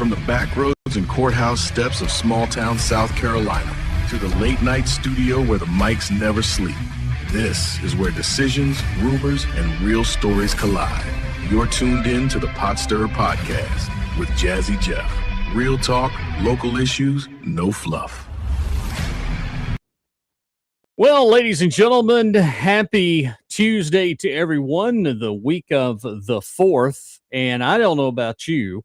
From the back roads and courthouse steps of small-town South Carolina to the late-night studio where the mics never sleep, this is where decisions, rumors, and real stories collide. You're tuned in to the Pot Stirrer Podcast with Jazzy Jeff. Real talk, local issues, no fluff. Well, ladies and gentlemen, happy Tuesday to everyone, the week of the 4th. And I don't know about you,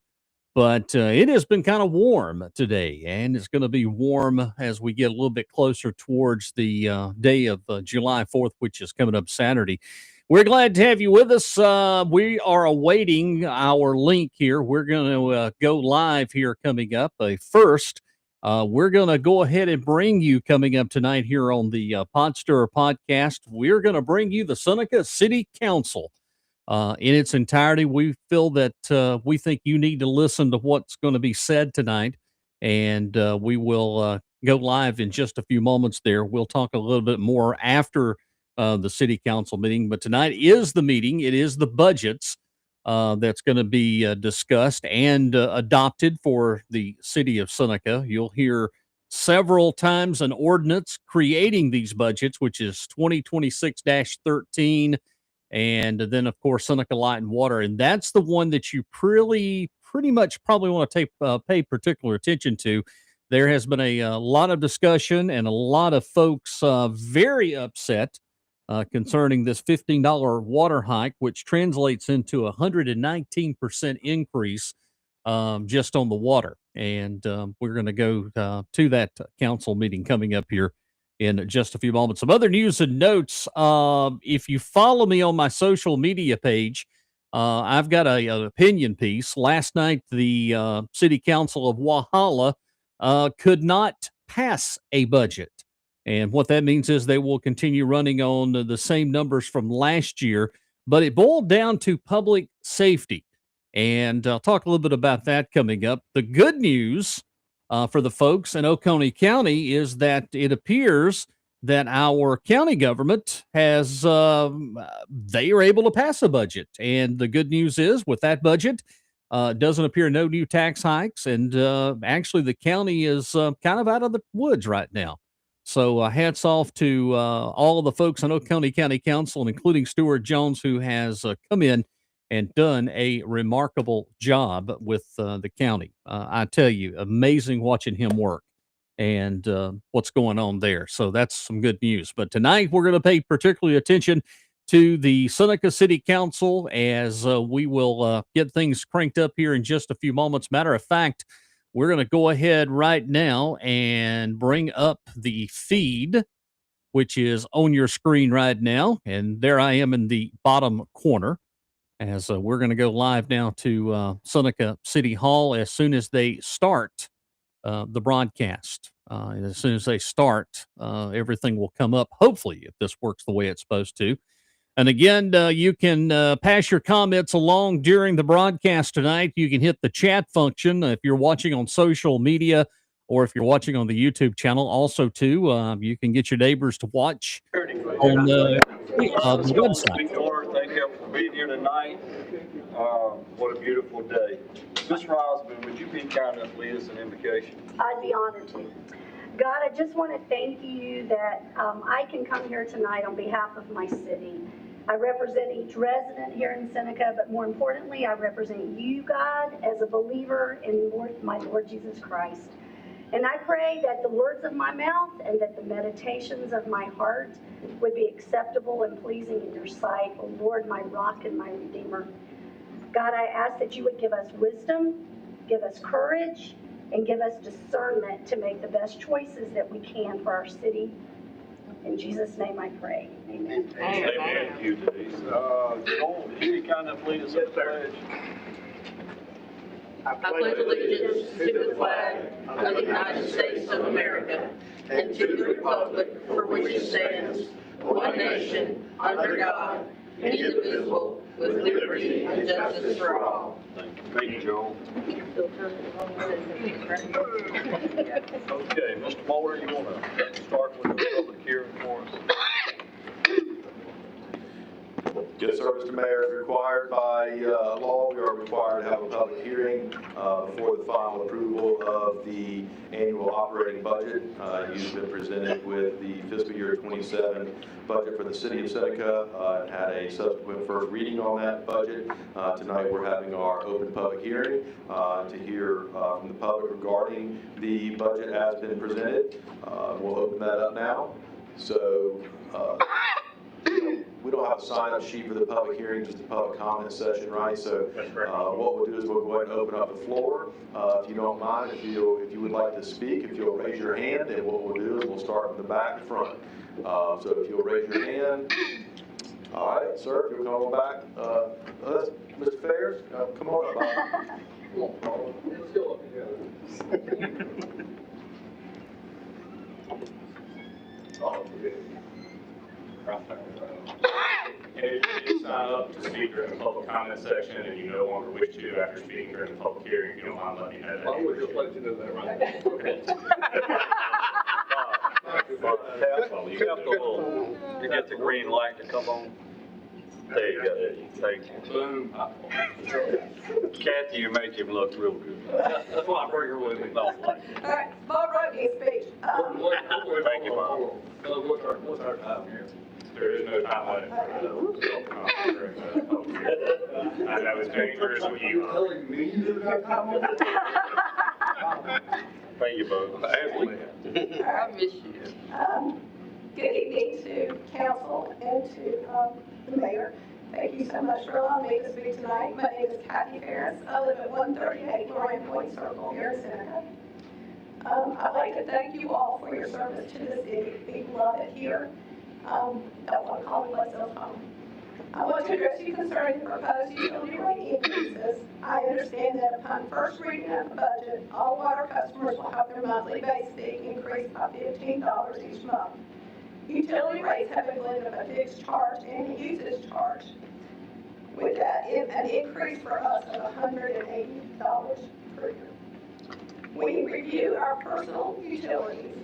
but it has been kind of warm today, and it's going to be warm as we get a little bit closer towards the day of July 4th, which is coming up Saturday. We're glad to have you with us. We are awaiting our link here. We're going to go live here coming up. First, we're going to go ahead and bring you coming up tonight here on the Pot Stirrer Podcast. We're going to bring you the Seneca City Council. In its entirety. We feel that we think you need to listen to what's going to be said tonight, and we will go live in just a few moments there. We'll talk a little bit more after the city council meeting, but tonight is the meeting. It is the budgets that's going to be discussed and adopted for the city of Seneca. You'll hear several times an ordinance creating these budgets, which is 2026-13. And then, of course, Seneca Light and Water. And that's the one that you pretty much probably want to pay particular attention to. There has been a lot of discussion and a lot of folks very upset concerning this $15 water hike, which translates into a 119% increase just on the water. And we're going to go to that council meeting coming up here in just a few moments. Some other news and notes. If you follow me on my social media page, I've got an opinion piece. Last night, the City Council of Walhalla could not pass a budget. And what that means is they will continue running on the same numbers from last year, but it boiled down to public safety. And I'll talk a little bit about that coming up. The good news for the folks in Oconee County is that it appears that our county government has, they are able to pass a budget. And the good news is with that budget, doesn't appear no new tax hikes. And actually the county is kind of out of the woods right now. So hats off to all of the folks on Oconee County Council, and including Stuart Jones, who has come in and done a remarkable job with the county. I tell you, amazing watching him work and what's going on there. So that's some good news. But tonight we're going to pay particularly attention to the Seneca City Council as we will get things cranked up here in just a few moments. Matter of fact, we're going to go ahead right now and bring up the feed, which is on your screen right now. And there I am in the bottom corner, as we're going to go live now to Seneca City Hall as soon as they start the broadcast. As soon as they start, everything will come up, hopefully, if this works the way it's supposed to. And again, you can pass your comments along during the broadcast tonight. You can hit the chat function if you're watching on social media or if you're watching on the YouTube channel. Also, too, you can get your neighbors to watch on the website. Thank you for being here tonight. What a beautiful day. Ms. Rosman, would you be kind enough to lead us in invocation? I'd be honored to. God, I just want to thank you that I can come here tonight on behalf of my city. I represent each resident here in Seneca, but more importantly, I represent you, God, as a believer in my Lord Jesus Christ. And I pray that the words of my mouth and that the meditations of my heart would be acceptable and pleasing in your sight, O Lord, my rock and my redeemer. God, I ask that you would give us wisdom, give us courage, and give us discernment to make the best choices that we can for our city. In Jesus' name I pray. Amen. Amen. Thank you, Denise. Joel, would you be kind enough to lead us in the pledge? I pledge allegiance to the flag of the United States of America and to the republic for which it stands, one nation, under God, indivisible, with liberty and justice for all. Thank you, Joel. Okay, Mr. Moller, you want to start with the public hearing for us? Yes, sir, Mr. Mayor. Required by law, we are required to have a public public hearing before the final approval of the annual operating budget. You've been presented with the fiscal year 27 budget for the city of Seneca and had a subsequent first reading on that budget. Tonight we're having our open public hearing to hear from the public regarding the budget as been presented. We'll open that up now. So we don't have a sign-up sheet for the public hearing, just a public comment session, right? So what we'll do is we'll go ahead and open up the floor. If you don't mind, if you would like to speak, if you'll raise your hand, and what we'll do is we'll start from the back to front. So if you'll raise your hand. All right, sir, if you'll come on back. Mr. Fayers, come on up. Let's go up together. And if you did sign up to speak during the public comment section and you no longer wish to after speaking during the public hearing, if you don't mind letting me know that. I would just let you know that right now. You get the green light to come on. There you go. Thank you. Boom. Kathy, you make him look real good. That's why I bring her with me. All right, Bob wrote me a speech. Thank you, Bob. What's our time here? There is no time limit for the public hearing. I know it's dangerous when you. Telling me there's no time limit? Thank you, Bob. Ashley. I miss you. Good evening to council and to the mayor. Thank you so much for allowing me to speak tonight. My name is Kathy Ferris. I live at 138 Lorraine Point Circle here in Seneca. I'd like to thank you all for your service to the city. We love it here. I want to call myself home. I want to address you concerning the proposed utility rate increases. I understand that upon first reading of the budget, all water customers will have their monthly base fee increased by $15 each month. Utility rates have a blend of a fixed charge and a usage charge. With that, an increase for us of $180 per year. We reviewed our personal utilities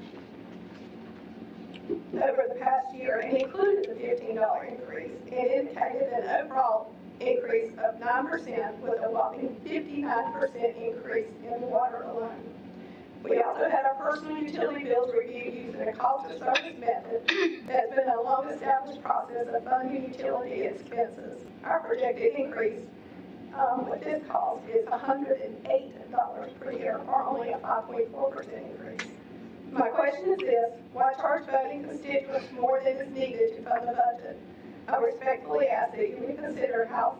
over the past year and included the $15 increase and indicated an overall increase of 9% with a whopping 59% increase in water alone. We also had our personal utility bills reviewed using a cost of service method that's been a long-established process of funding utility expenses. Our projected increase with this cost is $108 per year, or only a 5.4% increase. My question is this: why charge voting constituents more than is needed to fund the budget? I respectfully ask that you reconsider how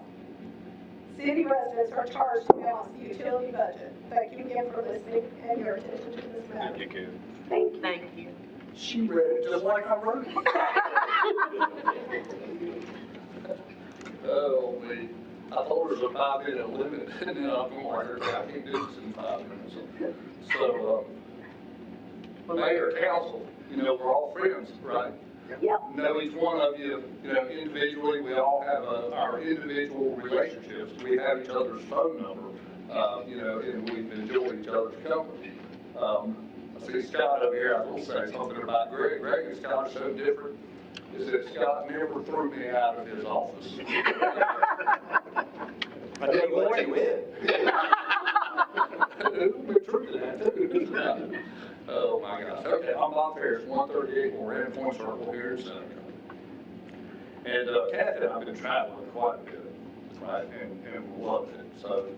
city residents are charged to balance the utility budget. Thank you again for listening and your attention to this matter. Thank you. Thank you. She read it just like I wrote it. Oh, me. I told her there's a 5-minute limit, and then I'm going like, I can't do this in 5 minutes. So, mayor, council, we're all friends, right? Yep. Know each one of you, individually. We all have our individual relationships. We have each other's phone number, and we've enjoyed each other's company. I see Scott over here. I was going to say something about Greg. Greg and Scott are so different. Is that Scott never threw me out of his office. I didn't let you in. It'll be true to that, too. Oh, my gosh. Okay, I'm Bob Ferris, 138 Lorraine Point Circle here in Seneca. And Kathy and I have been traveling quite a bit, right, and loved it. So,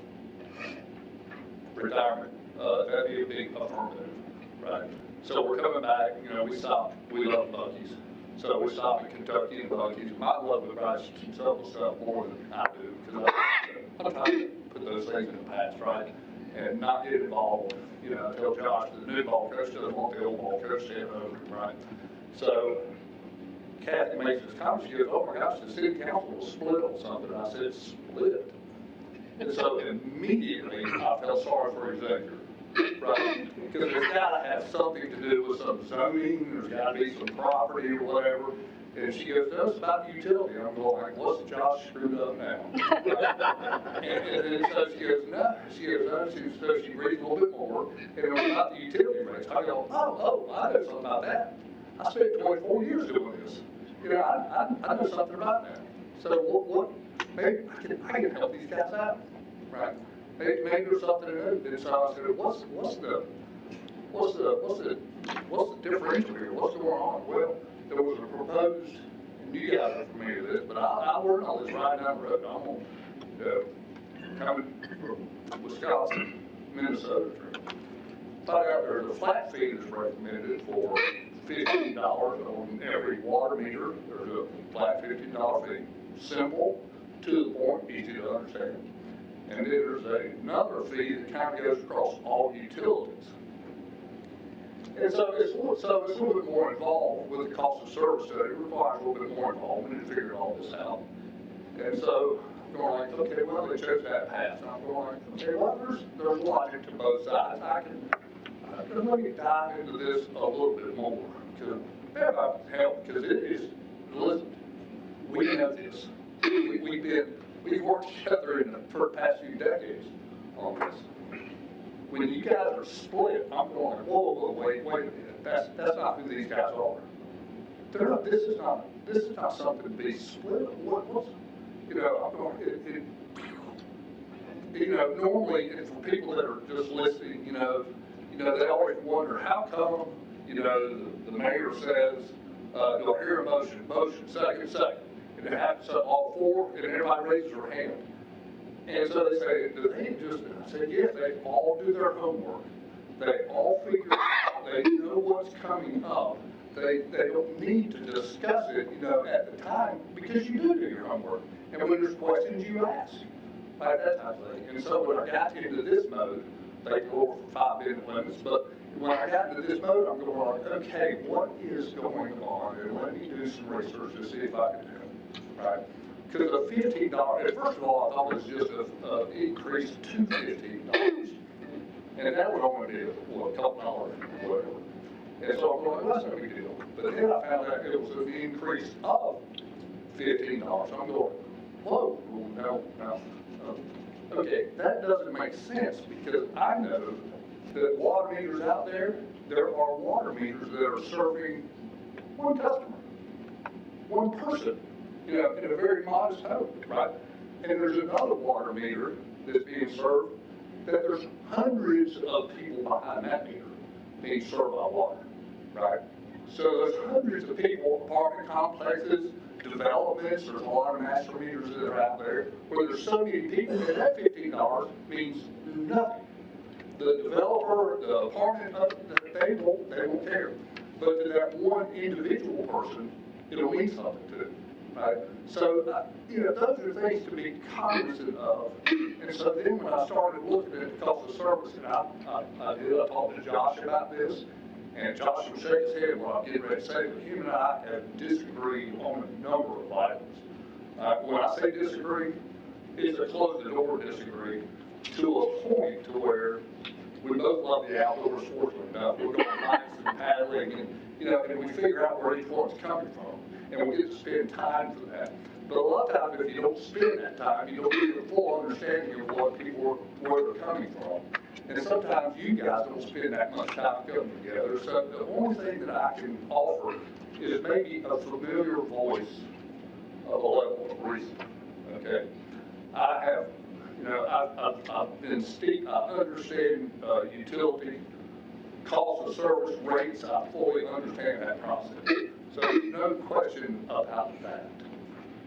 retirement, that'd be a big affirmative, right? So we're coming back, we stopped, we love Buc-ee's. So we stopped at Kentucky and Buc-ee's. My love of Bryce can sell the stuff more than I do, because I'm trying to put those things in the past, right? And not get involved. I tell Josh, the new ball coach doesn't want the old ball coach to take over, right? So Kathy makes this comment. She goes, "Oh my gosh, the city council will split on something." And I said, "Split?" And so immediately I felt sorry for executive, right? Because there's got to have something to do with some zoning. There's got to be some property or whatever. And she goes, "No, it's about the utility." I'm going like, "What's Josh screwed up now?" and then so she goes, "No." She goes, "No." So she reads a little bit more, and it was about the utility rates. I go, oh, I know something about that. I spent 24 years doing this. I know something about that. So what maybe I can help these guys out, right? maybe there's something in it. And so I said, what's the differential here? What's going on? Well, there was a proposed, and you guys are familiar with this, but I learned all this right down the road. I'm coming from Wisconsin, Minnesota. Find out there's a flat fee that's recommended for $15 on every water meter. There's a flat $15 fee. Simple, to the point, easy to understand. And then there's another fee that kind of goes across all utilities. And so it's a little bit more involved with the cost of service study. It requires a little bit more involvement in figuring all this out. And so I'm going like, okay, well, they chose that path. And I'm going like, okay, well, there's logic to both sides. Let me dive into this a little bit more, because that might help, because it is, listen, we know this. We've worked together for the past few decades on this. When you guys are split, I'm going, whoa, wait a minute. That's not who these guys are. They're not, this is not something to be split. What's, I'm going, normally, and for people that are just listening, they always wonder, how come, the mayor says, do I hear a motion, second, and it happens to all four, and everybody raises their hand. And so they say, do they just, I said, yes, they all do their homework. They all figure it out, they know what's coming up. They don't need to discuss it, at the time, because you do your homework. And when there's questions, you ask. Like that type of thing. And so when I got into this mode, they go over for 5-minute limits, but when I got into this mode, I'm going like, okay, what is going on? And let me do some research to see if I can do it, right? Because the $15, first of all, I thought it was just an increase to $15. And that would only be, a couple dollars or whatever. And so I'm going, well, that's no big deal. But then I found out it was an increase of $15. I'm going, whoa, no. Okay, that doesn't make sense, because I know that water meters out there are water meters that are serving one customer, one person, in a very modest home, right? And there's another water meter that's being served that there's hundreds of people behind that meter being served by water, right? So there's hundreds of people, apartment complexes, developments, there's a lot of master meters that are out there, where there's so many people that that $15 means nothing. The developer, the apartment, they won't care. But to that one individual person, it'll mean something to them, right? So, those are things to be cognizant of. And so then when I started looking at the cost of service, and I talked to Josh about this, and Josh would shake his head while I'm getting ready to say, but him and I have disagreed on a number of items. When I say disagree, it's a close the door disagree to a point to where we both love the outdoor sports enough. We're going hikes and paddling, and we figure out where each one's coming from, and we get to spend time for that. But a lot of times, if you don't spend that time, you don't get a full understanding of what people where they're coming from. And sometimes you guys don't spend that much time coming together. So the only thing that I can offer is maybe a familiar voice of a level of reason. Okay, I have, I've been steep. I understand utility cost of service rates. I fully understand that process. So no question about that,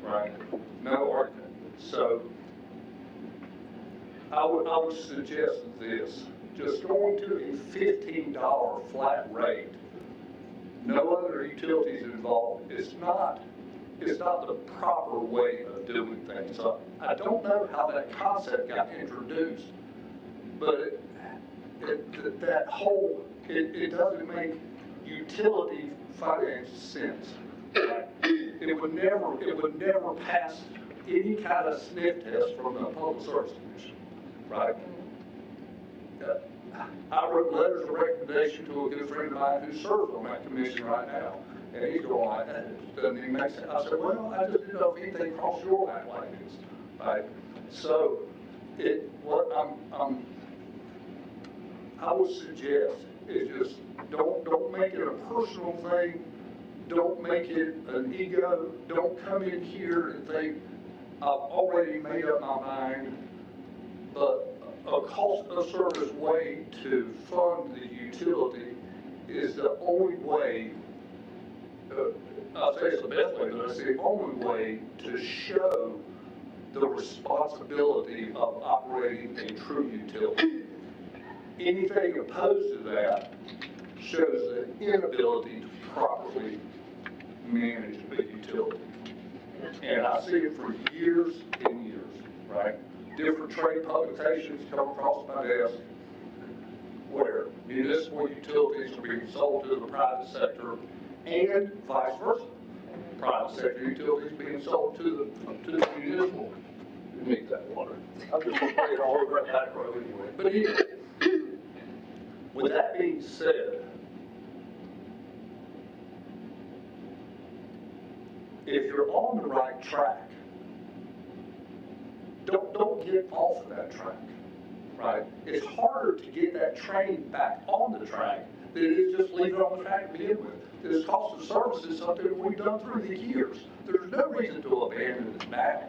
right? No argument. So I would suggest this, just going to a $15 flat rate, no other utilities involved, it's not the proper way of doing things. So I don't know how that concept got introduced, but it doesn't make utility finance sense. Right? It would never pass any kind of sniff test from the Public Service Commission. Right? I wrote letters of recommendation to a good friend of mine who serves on that commission right now, and he's going like, that doesn't even make sense. I said, well, I just didn't know if anything crossed your line like this, right? So, I would suggest is just don't make it a personal thing, don't make it an ego, don't come in here and think I've already made up my mind. But a cost of service way to fund the utility is the only way, I'll say it's the best way, but it's the only way to show the responsibility of operating a true utility. Anything opposed to that shows the inability to properly manage a utility. And I see it for years and years, right? Different trade publications come across my desk where municipal utilities are being sold to the private sector and vice versa. Private sector utilities being sold to the municipal. You need that water. I'm just going to put it all over that back row anyway. But anyway, with that being said, if you're on the right track, don't get off of that track, right? It's harder to get that train back on the track than it is just leave it on the track to begin with. This cost of service is something we've done through the years. There's no reason to abandon it now.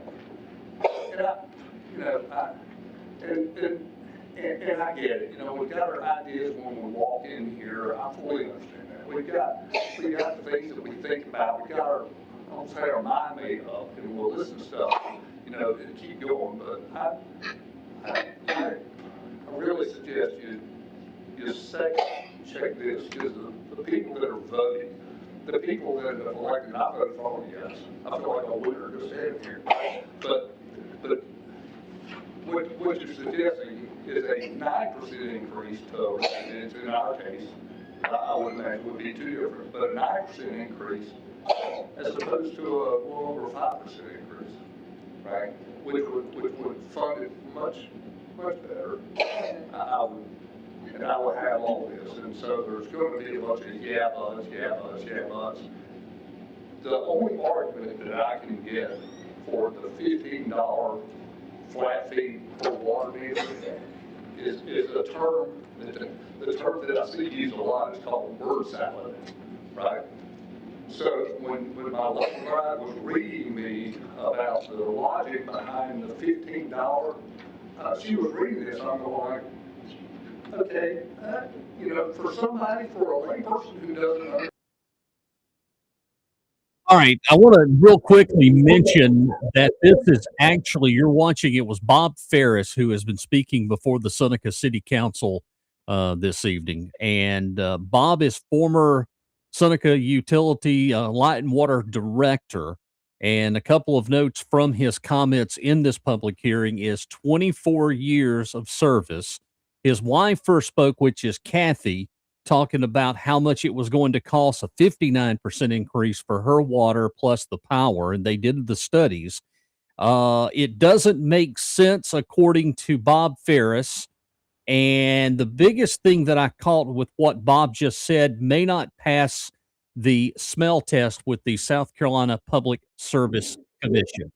And I get it. You know, we've got our ideas when we walk in here. I fully understand that. We've got the things that we think about. We've got our mind made up, and we'll listen to stuff, you know, and keep going. But I really suggest you second check this, because the people that are voting, the people that have elected, I voted for all yes. I feel like a winner just standing here. But what you're suggesting is a 9% increase to residents in our case. I would imagine would be too different, but a 9% increase as opposed to a little over 5% increase, right? Which would fund it much better. I would have all this, and so there's going to be a bunch of yeah buts. The only argument that I can get for the $15 flat fee for water meter is a term the term that I see used a lot is called word salad, right? So when my local bride was reading me about the logic behind the $15, she was reading this, I'm going like, okay, you know, for a layperson who doesn't understand. All right, I want to real quickly mention that this is actually, you're watching, it was Bob Ferris who has been speaking before the Seneca City Council this evening. And Bob is former Seneca Utility Light and Water Director. And a couple of notes from his comments in this public hearing is 24 years of service. His wife first spoke, which is Kathy, talking about how much it was going to cost, a 59% increase for her water plus the power, and they did the studies. It doesn't make sense according to Bob Ferris. And the biggest thing that I caught with what Bob just said may not pass the smell test with the South Carolina Public Service Commission.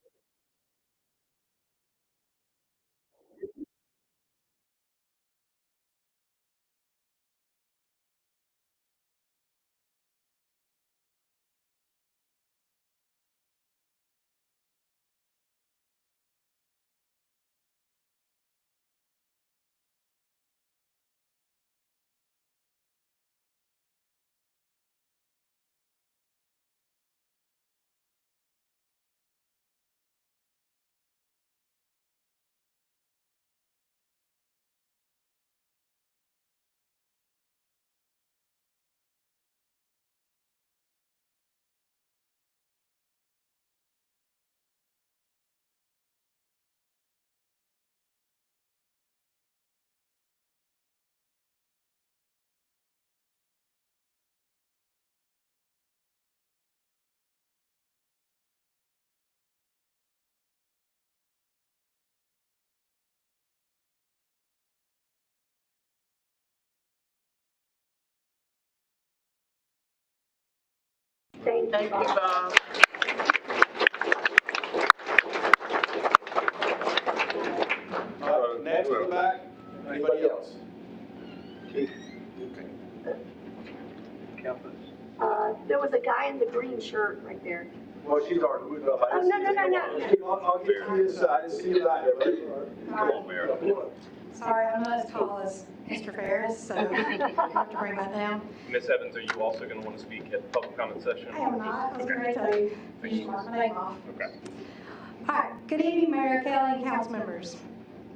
Thank you, Bob. Next in the back, anybody else? There was a guy in the green shirt right there. Well, she's already moved up. Oh, no. I'll get to you this side. I didn't see you out there. Come on, Mayor. Sorry, I'm not as tall as Mr. Ferris, so I have to bring that down. Ms. Evans, are you also going to want to speak at the public comment session? I am not. I was going to tell you. You should mark my name off. Okay. All right. Good evening, Mayor, Kelly, and council members.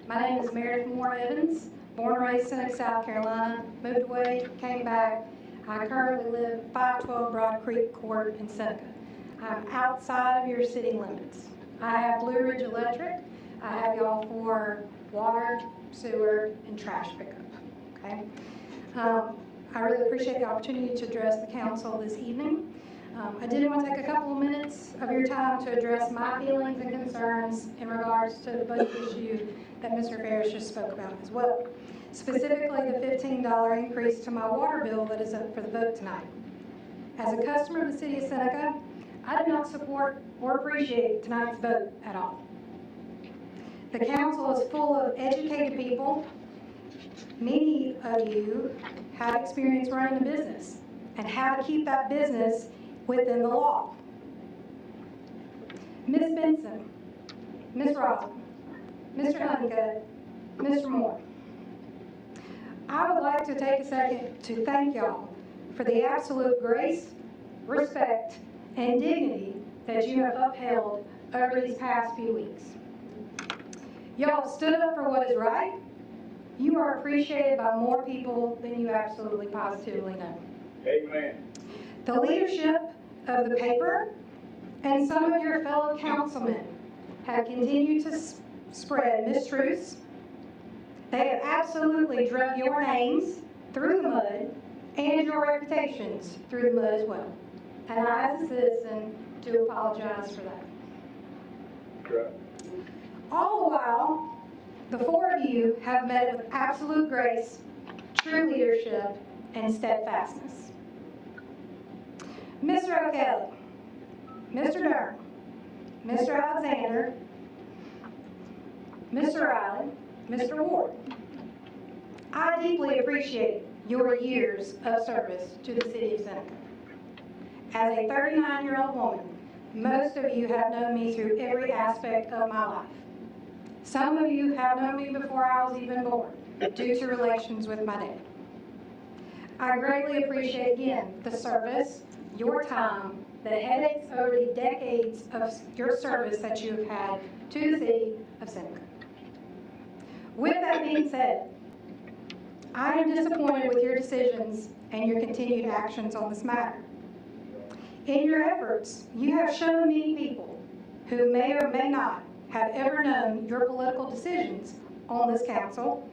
My name is Meredith Moore Evans, born and raised in Seneca, South Carolina, moved away, came back. I currently live 512 Broad Creek Court in Seneca. I'm outside of your city limits. I have Blue Ridge Electric. I have y'all for water, sewer, and trash pickup. Okay. I really appreciate the opportunity to address the council this evening. I did want to take a couple of minutes of your time to address my feelings and concerns in regards to the budget issue that Mr. Ferris just spoke about as well. Specifically, the $15 increase to my water bill that is up for the vote tonight. As a customer of the city of Seneca, I do not support or appreciate tonight's vote at all. The council is full of educated people. Many of you have experience running a business and how to keep that business within the law. Ms. Benson, Ms. Roslin, Mr. Honeycutt, Mr. Moore. I would like to take a second to thank y'all for the absolute grace, respect, and dignity that you have upheld over these past few weeks. Y'all stood up for what is right. You are appreciated by more people than you absolutely positively know. Amen. The leadership of the paper and some of your fellow councilmen have continued to spread mistruths. They have absolutely drug your names through the mud and your reputations through the mud as well. And I, as a citizen, do apologize for that. Right. All the while, the four of you have met with absolute grace, true leadership, and steadfastness. Mr. O'Kelly, Mr. Durham, Mr. Alexander, Mr. Riley, Mr. Ward, I deeply appreciate your years of service to the city of Seneca. As a 39-year-old woman, most of you have known me through every aspect of my life. Some of you have known me before I was even born, due to relations with my dad. I greatly appreciate, again, the service, your time, the headaches over the decades of your service that you have had to the city of Seneca. With that being said, I am disappointed with your decisions and your continued actions on this matter. In your efforts, you have shown many people who may or may not have ever known your political decisions on this council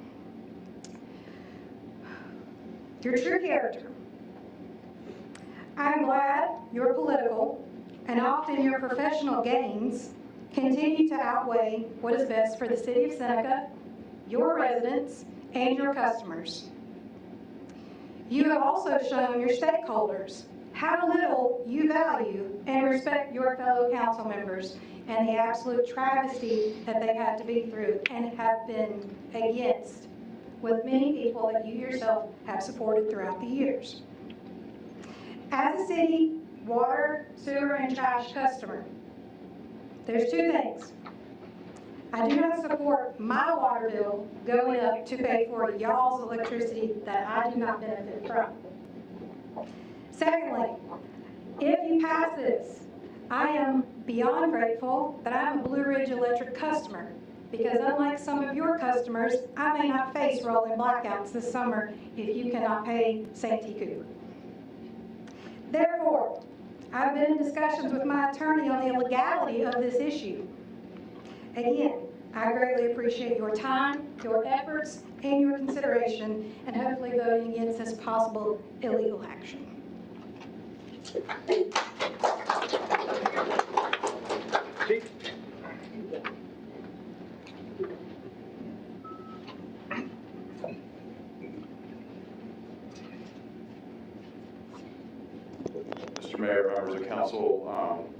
your true character. I'm glad your political and often your professional gains continue to outweigh what is best for the city of Seneca, your residents, and your customers. You have also shown your stakeholders how little you value and respect your fellow council members and the absolute travesty that they've had to be through and have been against with many people that you yourself have supported throughout the years. As a city water, sewer, and trash customer, there's two things. I do not support my water bill going up to pay for y'all's electricity that I do not benefit from. Secondly, if you pass this, I am beyond grateful that I'm a Blue Ridge Electric customer, because unlike some of your customers, I may not face rolling blackouts this summer if you cannot pay Santee Cooper. Therefore, I've been in discussions with my attorney on the legality of this issue. Again, I greatly appreciate your time, your efforts, and your consideration, and hopefully voting against this possible illegal action. Mr. Mayor, members of council,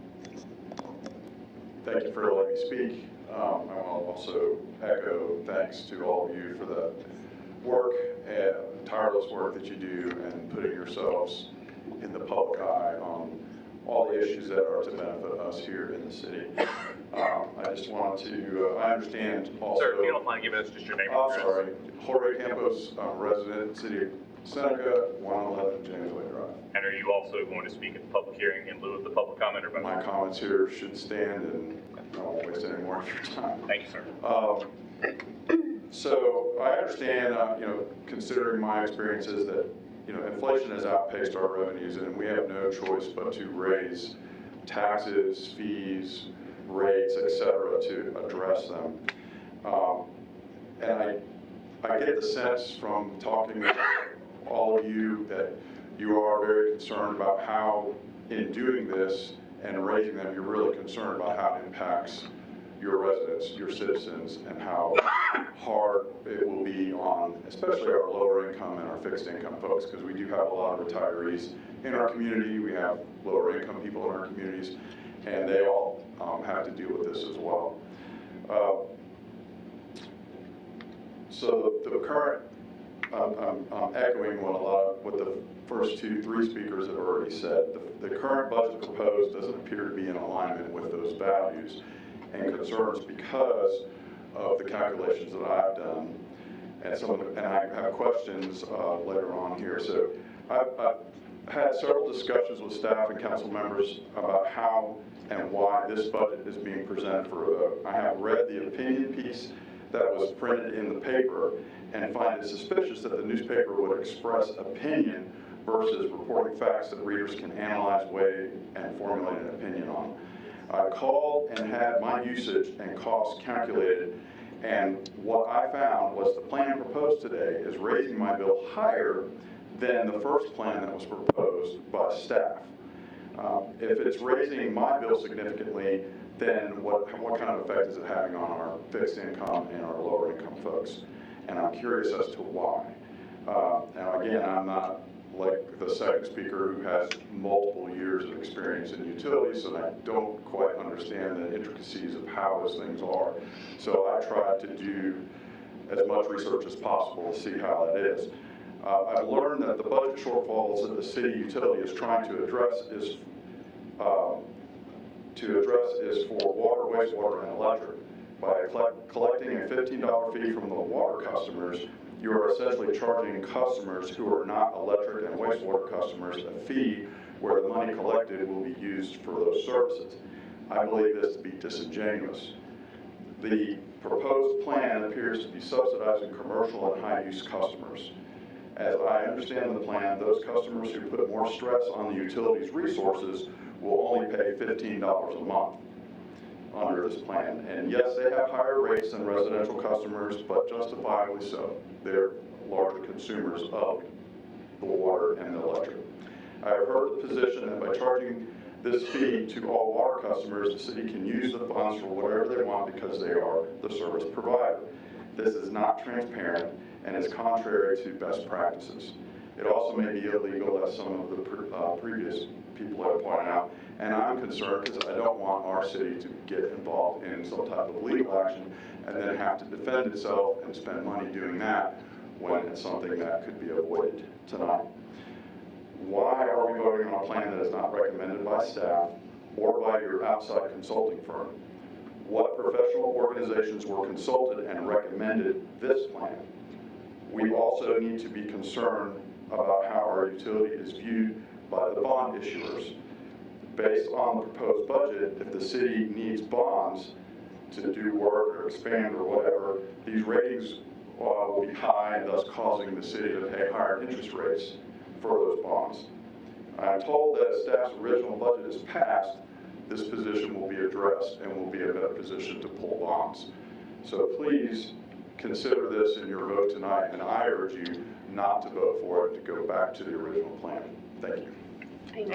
thank you for letting me speak. I want to also echo thanks to all of you for the work and tireless work that you do and putting yourselves in the public eye on all the issues that are to benefit us here in the city. I just wanted to, I understand also. Sir, if you don't mind giving us just your name and I'm address. sorry, Jorge Campos, resident, City of Seneca, 111 James Way Drive. And are you also going to speak at the public hearing in lieu of the public comment or both? My comments here should stand, and I won't waste any more of your time. Thank you, sir. So I understand, considering my experiences that, inflation has outpaced our revenues, and we have no choice but to raise taxes, fees, rates, et cetera, to address them. And I get the sense from talking with all of you that you are very concerned about how, in doing this and raising them, you're really concerned about how it impacts your residents, your citizens, and how hard it will be on especially our lower income and our fixed income folks, because we do have a lot of retirees in our community. We have lower income people in our communities, and they all have to deal with this as well. So the current, I'm echoing what the first three speakers have already said. The current budget proposed doesn't appear to be in alignment with those values and concerns because of the calculations that I've done, and I have questions later on here. So I've had several discussions with staff and council members about how and why this budget is being presented for a vote. I have read the opinion piece that was printed in the paper and find it suspicious that the newspaper would express opinion versus reporting facts that readers can analyze, weigh, and formulate an opinion on. I called and had my usage and costs calculated, and what I found was the plan proposed today is raising my bill higher than the first plan that was proposed by staff. If it's raising my bill significantly, then what kind of effect is it having on our fixed income and our lower income folks? And I'm curious as to why. Now again, I'm not like the second speaker who has multiple years of experience in utilities, and I don't quite understand the intricacies of how those things are. So I tried to do as much research as possible to see how that is. I've learned that the budget shortfalls that the city utility is trying to address is for water, wastewater, and electric. By collecting a $15 fee from the water customers, you are essentially charging customers who are not electric and wastewater customers a fee where the money collected will be used for those services. I believe this to be disingenuous. The proposed plan appears to be subsidizing commercial and high-use customers. As I understand the plan, those customers who put more stress on the utility's resources will only pay $15 a month under this plan. And yes, they have higher rates than residential customers, but justifiably so. They're larger consumers of the water and the electric. I have heard the position that by charging this fee to all water customers, the city can use the funds for whatever they want because they are the service provider. This is not transparent and is contrary to best practices. It also may be illegal, as some of the previous people have pointed out, and I'm concerned because I don't want our city to get involved in some type of legal action and then have to defend itself and spend money doing that when it's something that could be avoided tonight. Why are we voting on a plan that is not recommended by staff or by your outside consulting firm? What professional organizations were consulted and recommended this plan? We also need to be concerned about how our utility is viewed by the bond issuers. Based on the proposed budget, if the city needs bonds to do work or expand or whatever, these ratings will be high, thus causing the city to pay higher interest rates for those bonds. I'm told that if staff's original budget is passed, this position will be addressed and will be in a better position to pull bonds. So please consider this in your vote tonight, and I urge you not to vote for it, to go back to the original plan. Thank you. Thank you.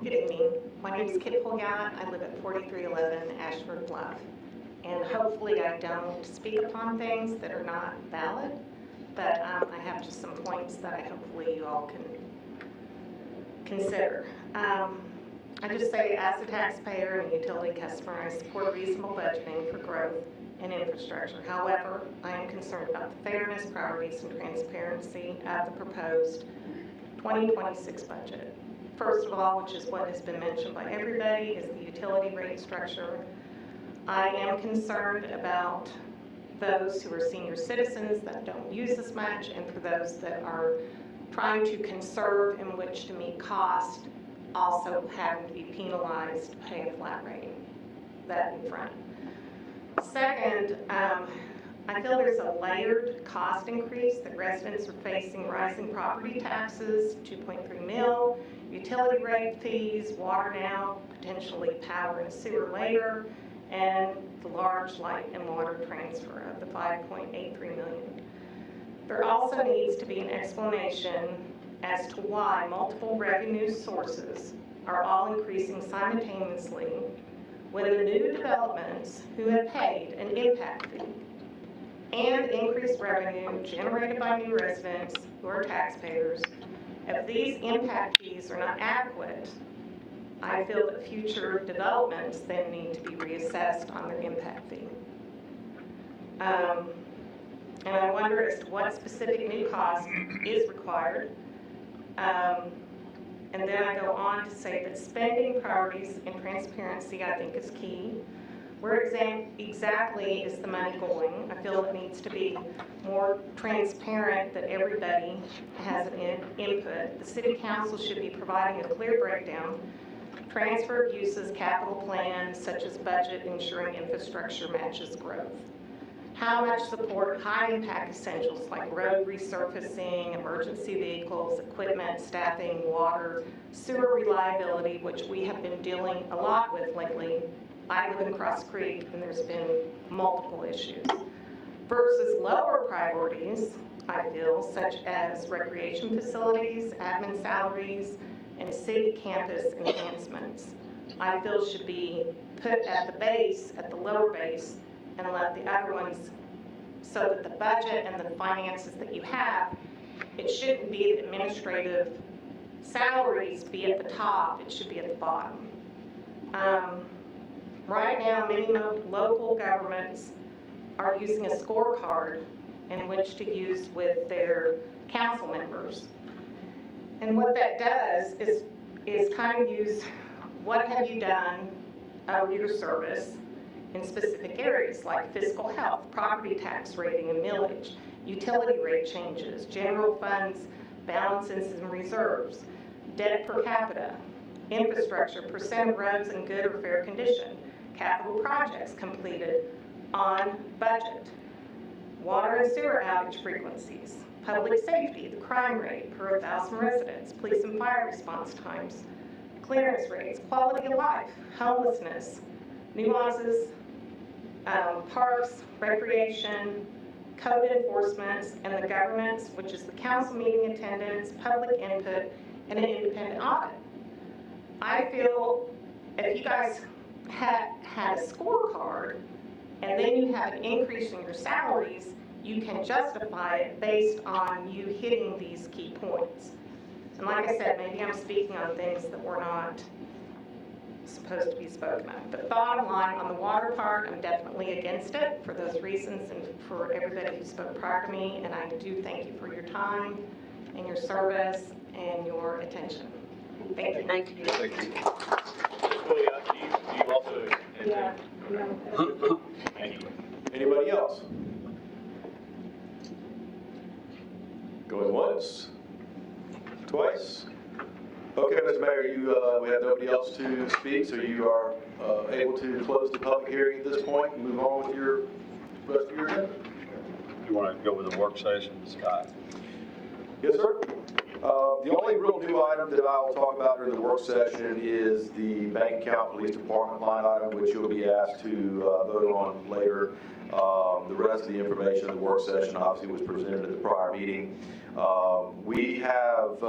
Good evening. My name is Kit Polgat. I live at 4311 Ashford Bluff. And hopefully I don't speak upon things that are not valid, but I have just some points that I hopefully you all can consider. I just say, as a taxpayer and utility customer, I support reasonable budgeting for growth and infrastructure. However, I am concerned about the fairness, priorities, and transparency of the proposed 2026 budget. First of all, which is what has been mentioned by everybody, is the utility rate structure. I am concerned about those who are senior citizens that don't use as much, and for those that are trying to conserve in which to meet cost, also having to be penalized to pay a flat rate. That in front. Second, I feel there's a layered cost increase that residents are facing: rising property taxes, 2.3 mil, utility rate fees, water now, potentially power and sewer later, and the large light and water transfer of the 5.83 million. There also needs to be an explanation as to why multiple revenue sources are all increasing simultaneously when the new developments who have paid an impact fee and increased revenue generated by new residents who are taxpayers, if these impact fees are not adequate, I feel that future developments then need to be reassessed on their impact fee. And I wonder as to what specific new cost is required. And then I go on to say that spending priorities and transparency, I think, is key. Where exactly is the money going? I feel it needs to be more transparent, that everybody has an input. The city council should be providing a clear breakdown, transfer of uses, capital plans, such as budget, ensuring infrastructure matches growth. How much support high impact essentials like road resurfacing, emergency vehicles, equipment, staffing, water, sewer reliability, which we have been dealing a lot with lately. I live in Cross Creek and there's been multiple issues. Versus lower priorities, I feel, such as recreation facilities, admin salaries, and city campus enhancements, I feel should be put at the base, at the lower base, and let the other ones, so that the budget and the finances that you have, it shouldn't be the administrative salaries be at the top, it should be at the bottom. Right now, many local governments are using a scorecard in which to use with their council members. And what that does is kind of use what have you done of your service in specific areas like fiscal health, property tax rating and millage, utility rate changes, general funds, balances and reserves, debt per capita, infrastructure, percent of roads in good or fair condition, capital projects completed on budget, water and sewer outage frequencies, public safety, the crime rate per 1,000 residents, police and fire response times, clearance rates, quality of life, homelessness, nuances, parks, recreation, code enforcements, and the governance, which is the council meeting attendance, public input, and an independent audit. I feel if you guys had a scorecard and then you have an increase in your salaries, you can justify it based on you hitting these key points. And like I said, maybe I'm speaking on things that were not supposed to be spoken of. But bottom line, on the water part, I'm definitely against it for those reasons and for everybody who spoke prior to me. And I do thank you for your time and your service and your attention. Thank you. Thank you. Thank you. Do you also? Yeah. Anybody else? Going once? Twice? Okay, Mr. Mayor, we have nobody else to speak, so you are able to close the public hearing at this point and move on with your rest of your agenda. You want to go with the work session, Scott? Yes, sir. The only real new item that I will talk about during the work session is the bank account police department line item, which you'll be asked to vote on later. The rest of the information of the work session obviously was presented at the prior meeting. We have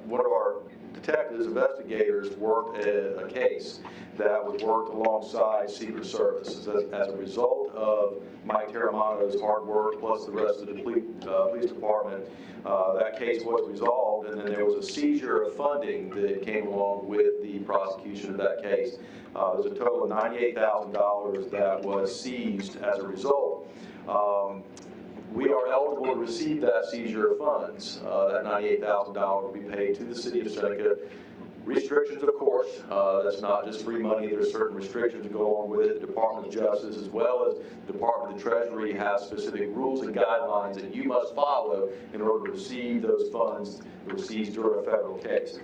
one of our detectives, investigators worked a case that was worked alongside Secret Service. As a result of Mike Terramano's hard work, plus the rest of the police department, that case was resolved, and then there was a seizure of funding that came along with the prosecution of that case. There's a total of $98,000 that was seized as a result. We are eligible to receive that seizure of funds. That $98,000 will be paid to the city of Seneca. Restrictions, of course, that's not just free money. There's certain restrictions that go along with it. The Department of Justice, as well as the Department of the Treasury, has specific rules and guidelines that you must follow in order to receive those funds that were seized during a federal case.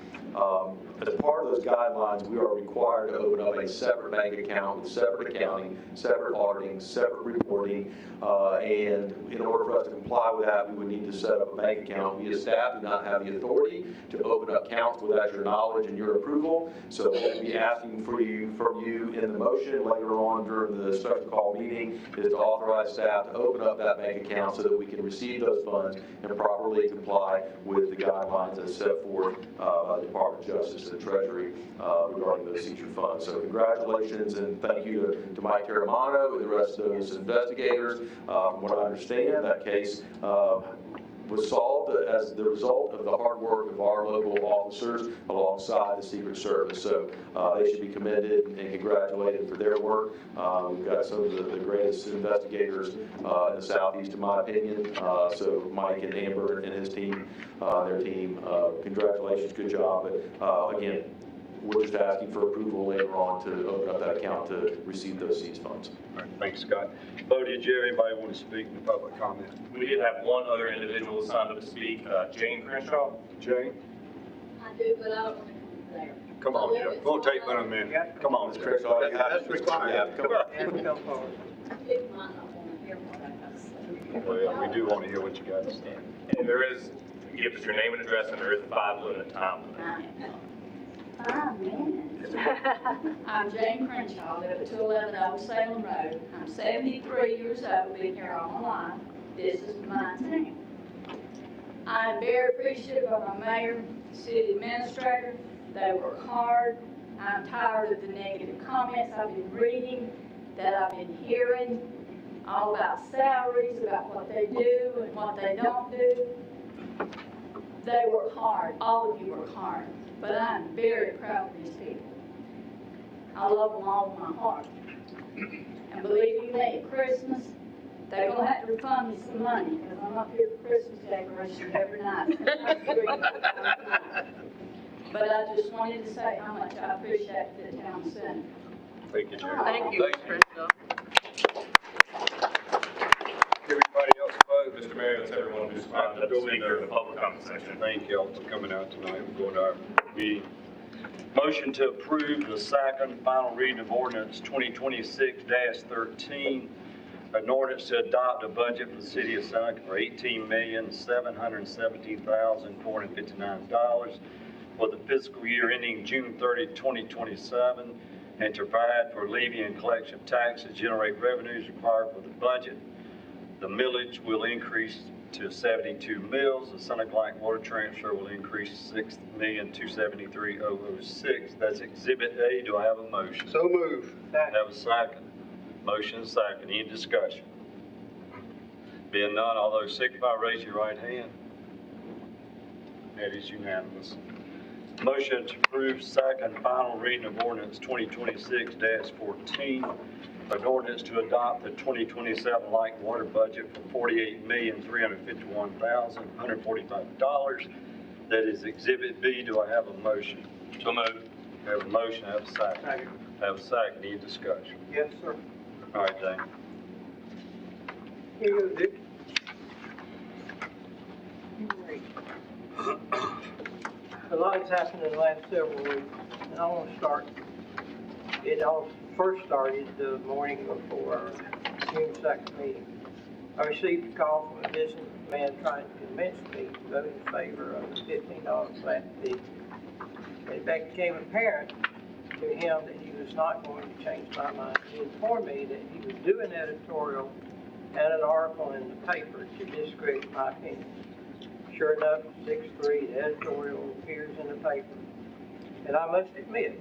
As part of those guidelines, we are required to open up a separate bank account with separate accounting, separate auditing, separate reporting, and in order for us to comply with that, we would need to set up a bank account. We as staff do not have the authority to open up accounts without your knowledge and your approval, so we'll be asking from you in the motion later on during the special call meeting is to authorize staff to open up that bank account so that we can receive those funds and properly comply with the guidelines as set forth by the Department of Justice and the Treasury regarding those seizure funds. So congratulations and thank you to Mike Terramano and the rest of those investigators. From what I understand, that case was solved as the result of the hard work of our local officers alongside the Secret Service. So they should be commended and congratulated for their work. We've got some of the greatest investigators in the Southeast, in my opinion. So Mike and Amber and his team, their team, congratulations, good job. But again, we're just asking for approval later on to open up that account to receive those seized funds. All right, thanks, Scott. Bo, did you have anybody want to speak in the public comment? We did have one other individual signed up to speak, Jane Crenshaw. Jane? I do, but I don't want to come there. Come on, Joe. It won't take but a minute. Come on, Ms. Crenshaw. That's required. Yeah, come on. People might not want to hear what I have to say. Well, we do want to hear what you got to say. And there is, give us your name and address, and there is a 5-minute time limit. 5 minutes. I'm Jane Crenshaw, I live at 211 Old Salem Road. I'm 73 years old, been here all my life. This is my town. I'm very appreciative of my mayor, city administrator. They work hard. I'm tired of the negative comments I've been reading, that I've been hearing, all about salaries, about what they do and what they don't do. They work hard. All of you work hard. But I'm very proud of these people. I love them all with my heart. And believe you me, at Christmas, they're going to have to refund me some money because I'm up here for Christmas decorations every night. But I just wanted to say how much I appreciate the town center. Thank you, Jane. Thank you, Crystal. Everybody else vote. Mr. Mayor, that's everyone who's signed up to speak in the public comment section. Thank you all for coming out tonight. We're going to our meeting. Motion to approve the second final reading of ordinance 2026-13, an ordinance to adopt a budget for the city of Seneca for $18,717,459 for the fiscal year ending June 30, 2027, and to provide for levy and collection of taxes, generate revenues required for the budget. The millage will increase to 72 mills. The Seneca Light Water transfer will increase $6,273,006. That's Exhibit A. Do I have a motion? So move. Have a second. Motion second. Any discussion? Being none, all those signify, raise your right hand. That is unanimous. Motion to approve second final reading of ordinance 2026-14, an ordinance to adopt the 2027 light water budget for $48,351,145. That is Exhibit B. Do I have a motion? So moved. Have a motion, have a second. Second. Have a second. Any discussion? Yes, sir. All right, Dane. Here you go, Dick. A lot has happened in the last several weeks, and I want to start. It all first started the morning before our June 2nd meeting. I received a call from a businessman trying to convince me to vote in favor of the $15 flat fee. It became apparent to him that he was not going to change my mind. He informed me that he would do an editorial and an article in the paper to discredit my opinion. Sure enough, 6/3, the editorial appears in the paper. And I must admit,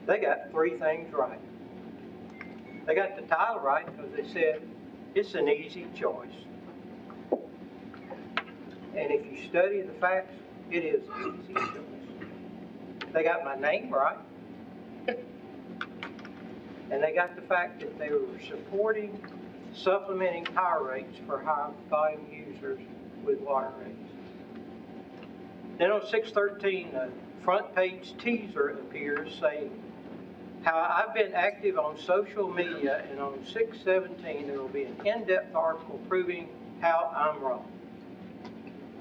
they got three things right. They got the title right because they said it's an easy choice. And if you study the facts, it is an easy choice. They got my name right. And they got the fact that they were supporting supplementing power rates for high volume users with water rates. Then on 613, the front page teaser appears saying how I've been active on social media, and on 617 there will be an in-depth article proving how I'm wrong.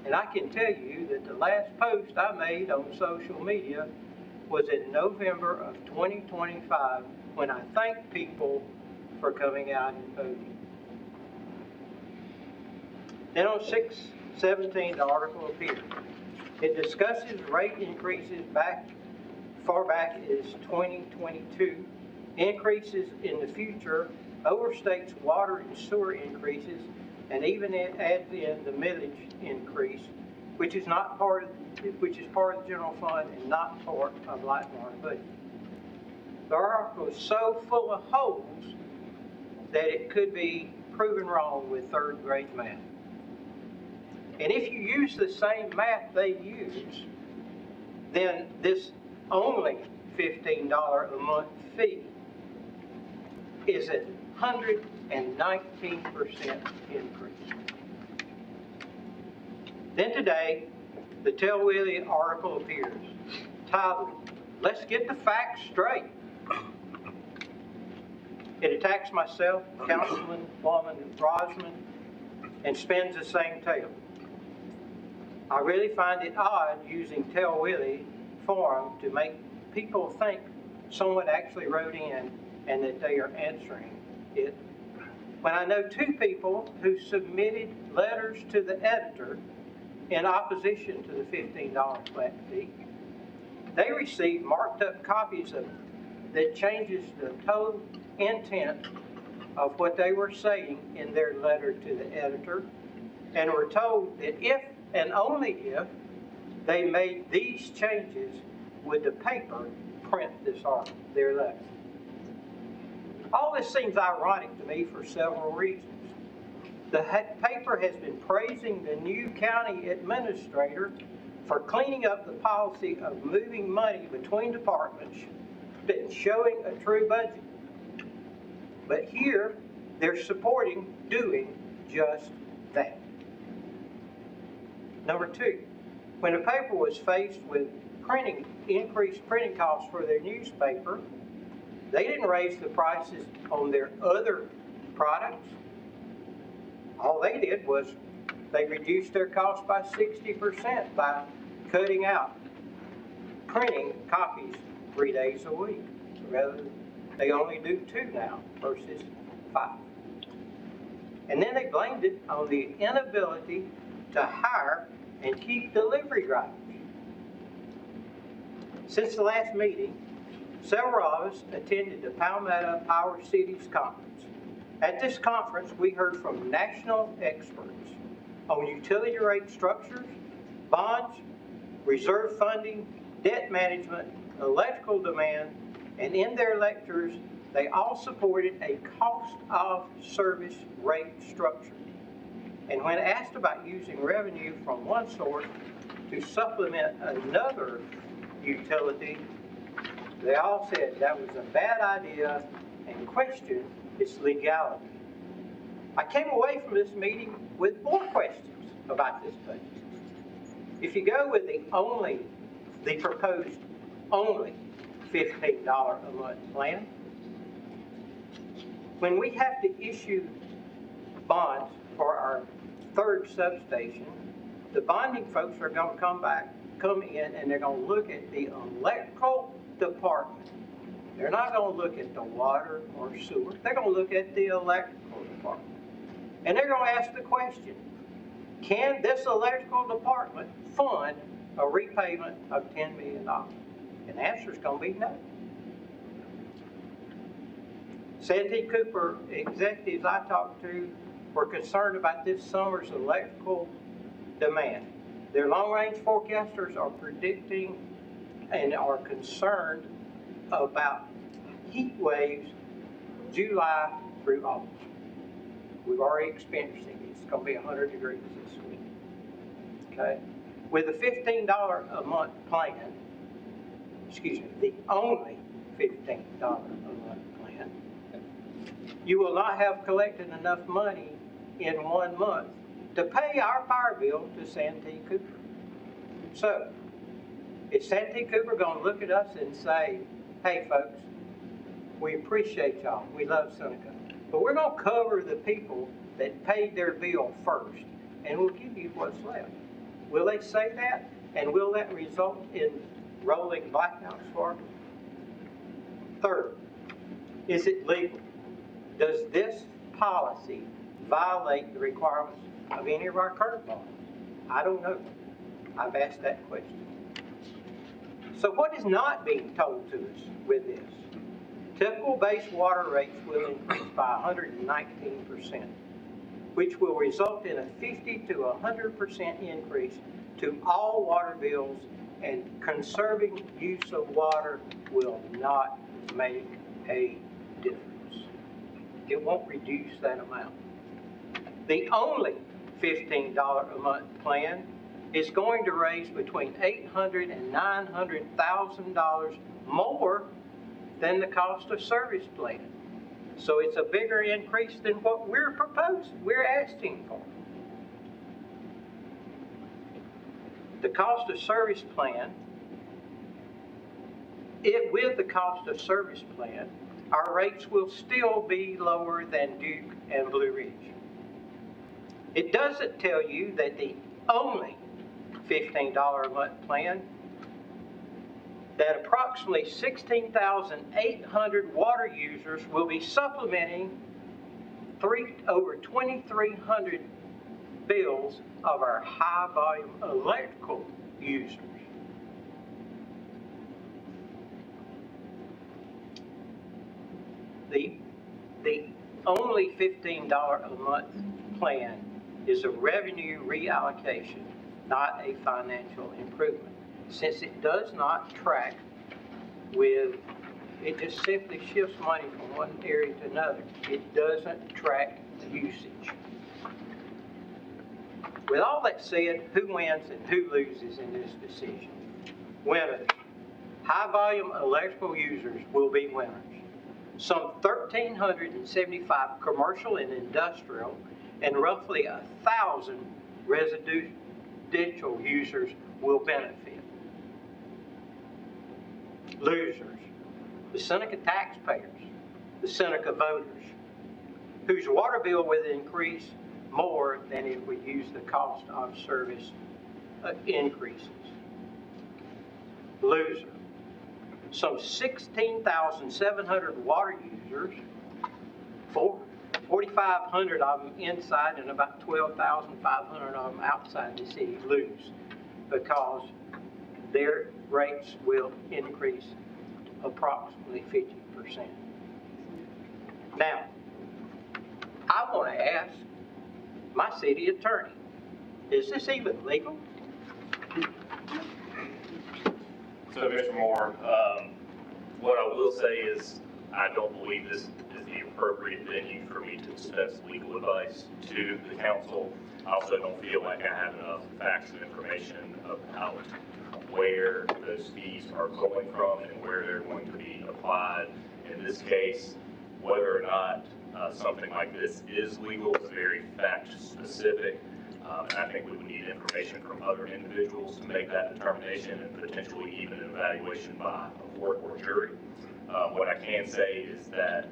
And I can tell you that the last post I made on social media was in November of 2025 when I thanked people for coming out and voting. Then on 617 the article appeared. It discusses rate increases far back as 2022, increases in the future, overstates water and sewer increases, and even it adds in the millage increase, which is part of the general fund and not part of light and water budget. The article is so full of holes that it could be proven wrong with third grade math. And if you use the same math they use, then this only $15 a month fee is a 119% increase. Then today, the Tell Willie article appears, titled, "Let's Get the Facts Straight." It attacks myself, Councilman Rosman, and spins the same tale. I really find it odd using Tell Willie forum to make people think someone actually wrote in and that they are answering it, when I know two people who submitted letters to the editor in opposition to the $15 flat fee. They received marked up copies of that changes the total intent of what they were saying in their letter to the editor, and were told that if and only if they made these changes would the paper print this article, their letter. All this seems ironic to me for several reasons. The paper has been praising the new county administrator for cleaning up the policy of moving money between departments and showing a true budget. But here, they're supporting doing just that. Number two, when the paper was faced with increased printing costs for their newspaper, they didn't raise the prices on their other products. All they did was they reduced their cost by 60% by cutting out printing copies 3 days a week. Rather, they only do 2 now versus 5. And then they blamed it on the inability to hire and keep delivery drivers. Since the last meeting, several of us attended the Palmetto Power Cities Conference. At this conference, we heard from national experts on utility rate structures, bonds, reserve funding, debt management, electrical demand, and in their lectures, they all supported a cost of service rate structure. And when asked about using revenue from one source to supplement another utility, they all said that was a bad idea and questioned its legality. I came away from this meeting with more questions about this budget. If you go with the proposed only $15 a month plan, when we have to issue bonds for our third substation, the bonding folks are going to come in and they're going to look at the electrical department. They're not going to look at the water or sewer. They're going to look at the electrical department. And they're going to ask the question, can this electrical department fund a repayment of $10 million? And the answer is going to be no. Santee Cooper executives I talked to were concerned about this summer's electrical demand. Their long-range forecasters are predicting and are concerned about heat waves July through August. We've already experienced it. It's going to be 100 degrees this week. Okay? With a $15 a month plan, excuse me, the only $15 a month plan, you will not have collected enough money in 1 month to pay our power bill to Santee Cooper. So, is Santee Cooper going to look at us and say, hey folks, we appreciate y'all, we love Seneca, but we're going to cover the people that paid their bill first, and we'll give you what's left? Will they say that? And will that result in rolling blackouts for them? Third, is it legal? Does this policy violate the requirements of any of our current laws? I don't know. I've asked that question. So what is not being told to us with this? Typical base water rates will increase by 119%, which will result in a 50 to 100% increase to all water bills, and conserving use of water will not make a difference. It won't reduce that amount. The only $15 a month plan is going to raise between $800,000 and $900,000 more than the cost of service plan. So it's a bigger increase than what we're proposing, we're asking for. The cost of service plan, with the cost of service plan, our rates will still be lower than Duke and Blue Ridge. It doesn't tell you that the only $15 a month plan, that approximately 16,800 water users will be supplementing over 2,300 bills of our high volume electrical users. The only $15 a month plan is a revenue reallocation, not a financial improvement. Since it does not track with, it just simply shifts money from one area to another. It doesn't track usage. With all that said, who wins and who loses in this decision? Winners. High volume electrical users will be winners. Some 1,375 commercial and industrial and roughly 1,000 residential users will benefit. Losers. The Seneca taxpayers, the Seneca voters, whose water bill will increase more than if we use the cost of service increases. Loser. Some 16,700 water users, 4,500 of them inside and about 12,500 of them outside the city lose because their rates will increase approximately 50%. Now, I want to ask my city attorney, is this even legal? So, Mr. Moore, what I will say is I don't believe this is the appropriate venue for me to discuss legal advice to the council. I also don't feel like I have enough facts and information about where those fees are going from and where they're going to be applied. In this case, whether or not something like this is legal is very fact specific. And I think we would need information from other individuals to make that determination and potentially even an evaluation by a court or jury. What I can say is that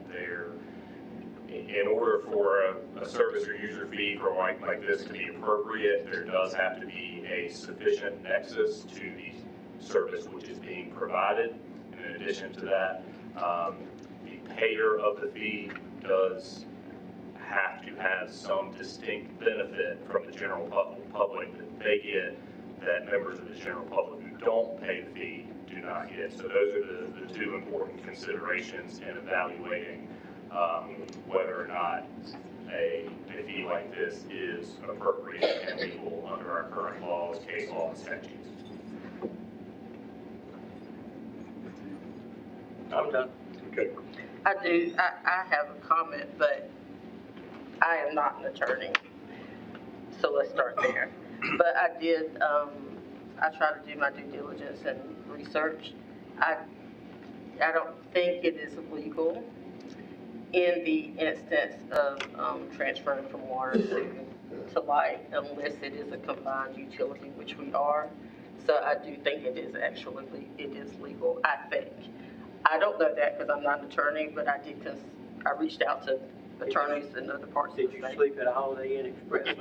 in order for a service or user fee for like this to be appropriate, there does have to be a sufficient nexus to the service which is being provided. And in addition to that, the payer of the fee does have to have some distinct benefit from the general public that they get that members of the general public who don't pay the fee do not get. So those are the two important considerations in evaluating whether or not a fee like this is appropriate and legal under our current laws, case law, and statutes. I'm done. I have a comment, but I am not an attorney, so let's start there. But I did, I try to do my due diligence and research. I don't think it is legal in the instance of transferring from water to light unless it is a combined utility, which we are. So I do think it is legal, I think. I don't know that because I'm not an attorney, but I reached out to attorneys in other parts of the state. Did you sleep at a Holiday Inn Express?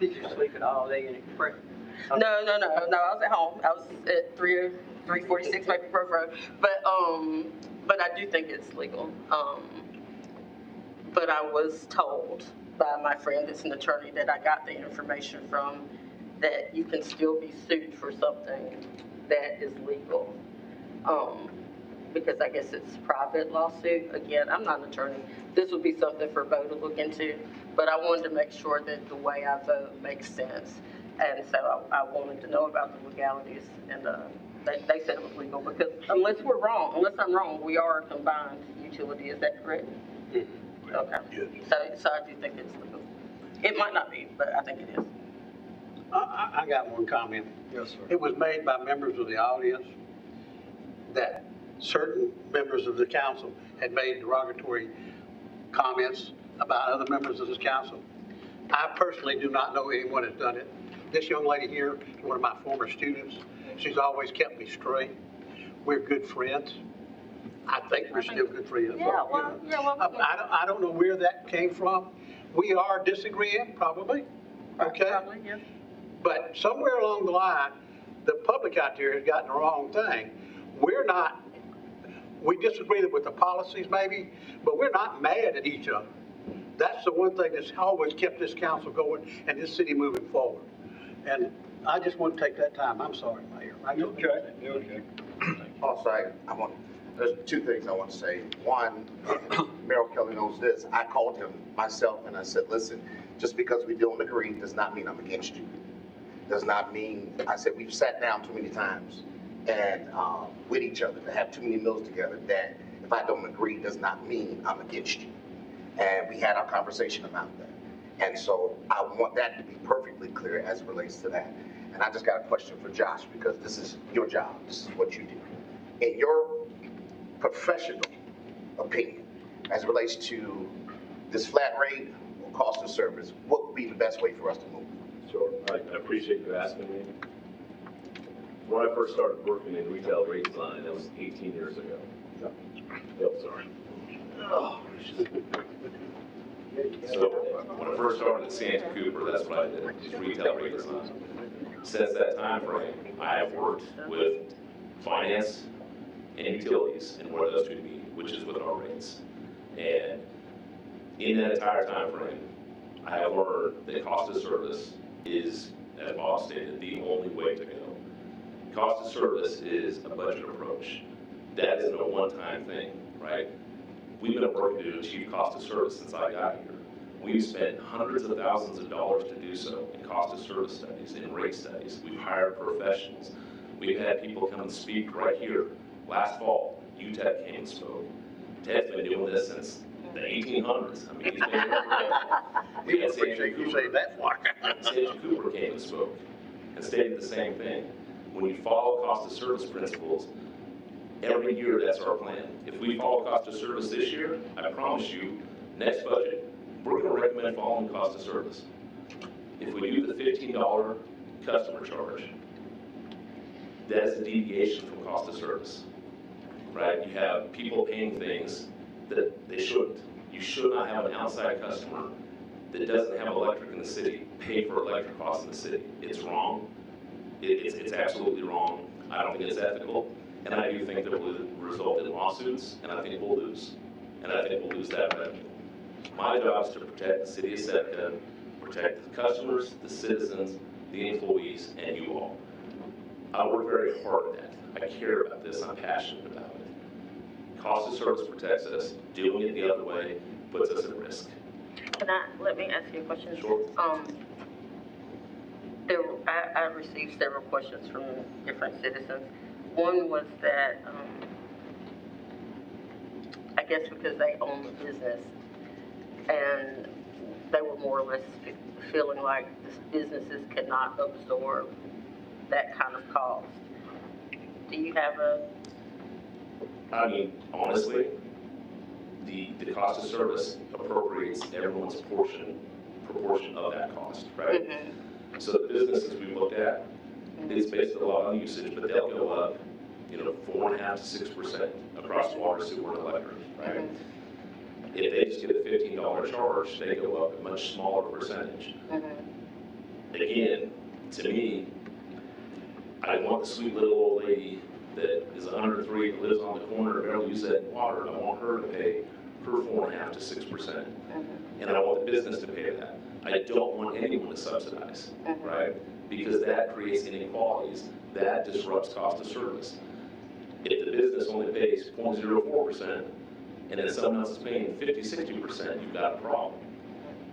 Did you sleep at a Holiday Inn Express? No, I was at home. I was at 346 Maple Grove Road. But I do think it's legal. But I was told by my friend that's an attorney that I got the information from that you can still be sued for something that is legal. Because I guess it's private lawsuit. Again, I'm not an attorney. This would be something for Bo to look into, but I wanted to make sure that the way I vote makes sense. And so I wanted to know about the legalities, and they said it was legal because unless I'm wrong, we are a combined utility. Is that correct? Mm-hmm. Okay. Yes. So I do think it's legal. It might not be, but I think it is. I got one comment. Yes, sir. It was made by members of the audience that certain members of the council had made derogatory comments about other members of this council. I personally do not know anyone that's done it. This young lady here is one of my former students. She's always kept me straight. We're good friends. I think we're still good friends. Yeah, I don't know where that came from. We are disagreeing, probably. Okay? Probably, yes. But somewhere along the line, the public out there has gotten the wrong thing. We disagree with the policies maybe, but we're not mad at each other. That's the one thing that's always kept this council going and this city moving forward. And I just want to take that time. I'm sorry, Mayor. You're okay. Also, there's two things I want to say. One, Merrill Kelly knows this. I called him myself and I said, listen, just because we don't agree does not mean I'm against you. Does not mean, I said, we've sat down too many times and with each other to have too many meals together that if I don't agree does not mean I'm against you. And we had our conversation about that. And so I want that to be perfectly clear as it relates to that. And I just got a question for Josh because this is your job. This is what you do. In your professional opinion, as it relates to this flat rate or cost of service, what would be the best way for us to move? Sure, I appreciate you asking me. When I first started working in retail rate design, that was 18 years ago. Yep, sorry. So when I first started at Santa Cooper, that's what I did, was retail rate design. Since that time frame, I have worked with finance and utilities and where those two meet, which is with our rates. And in that entire time frame, I have learned that cost of service is, as Bob stated, the only way to go. Cost of service is a budget approach. That isn't a one-time thing, right? We've been working to achieve cost of service since I got here. We've spent hundreds of thousands of dollars to do so in cost of service studies, in rate studies. We've hired professionals. We've had people come and speak right here. Last fall, UTEP came and spoke. Ted's been doing this since the 1800s. I mean, he's been here forever. You say that far. Seneca Cooper came and spoke and stated the same thing. When you follow cost of service principles, every year that's our plan. If we follow cost of service this year, I promise you, next budget, we're going to recommend following cost of service. If we do the $15 customer charge, that is a deviation from cost of service, right? You have people paying things that they shouldn't. You should not have an outside customer that doesn't have electric in the city pay for electric costs in the city. It's wrong. It's absolutely wrong. I don't think it's ethical. And I do think that will result in lawsuits, and I think we'll lose. And I think we'll lose that revenue. My job is to protect the city of Seneca, protect the customers, the citizens, the employees, and you all. I work very hard at that. I care about this. I'm passionate about it. Cost of service protects us. Doing it the other way puts us at risk. Let me ask you a question? Sure. I received several questions from different citizens. One was that I guess because they own the business, and they were more or less feeling like businesses could not absorb that kind of cost. Do you have I mean, honestly, the cost of service appropriates everyone's proportion of that cost, right? Mm-hmm. So the businesses we looked at, it's based a lot on usage, but they'll go up, 4.5% to 6% across water, sewer, and electric, right? Mm-hmm. If they just get a $15 charge, they go up a much smaller percentage. Mm-hmm. Again, to me, I want the sweet little old lady that is 103, that lives on the corner, barely uses that water, and I want her to pay her 4.5% to 6%. And I want the business to pay that. I don't want anyone to subsidize, right? Because that creates inequalities. That disrupts cost of service. If the business only pays 0.04%, and then someone else is paying 50, 60%, you've got a problem.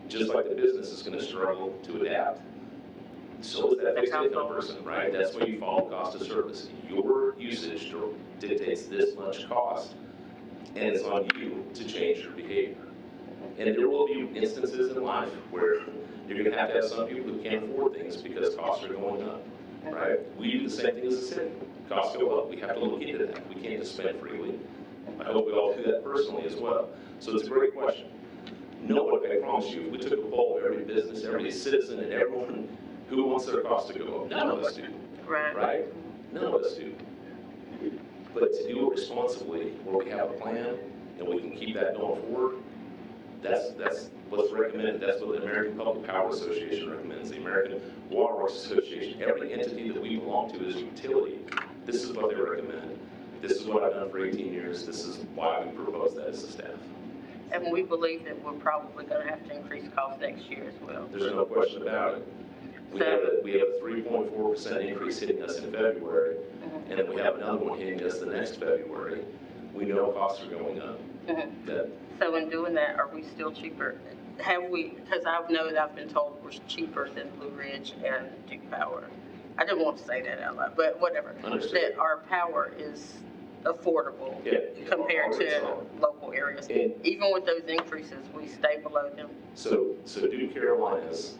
Just like the business is going to struggle to adapt, so is that fixed income person, right? That's why you follow cost of service. Your usage dictates this much cost, and it's on you to change your behavior. And there will be instances in life where you're going to have some people who can't afford things because costs are going up, right? We do the same thing as a city. Costs go up. We have to look into that. We can't just spend freely. I hope we all do that personally as well. So it's a great question. No, I promise you, if we took a poll of every business, every citizen, and everyone who wants their costs to go up, none of us do, right? None of us do. But to do it responsibly, where we have a plan and we can keep that going forward, that's what's recommended. That's what the American Public Power Association recommends, the American Water Works Association. Every entity that we belong to is a utility. This is what they recommend. This is what I've done for 18 years. This is why we propose that as a staff. And we believe that we're probably going to have to increase costs next year as well. There's no question about it. We have a 3.4% increase hitting us in February, and then we have another one hitting us the next February. We know costs are going up. So in doing that, are we still cheaper? Have we, because I've been told we're cheaper than Blue Ridge and Duke Power. I didn't want to say that out loud, but whatever. Understood. That our power is affordable compared to local areas. And even with those increases, we stay below them. So Duke Carolinas,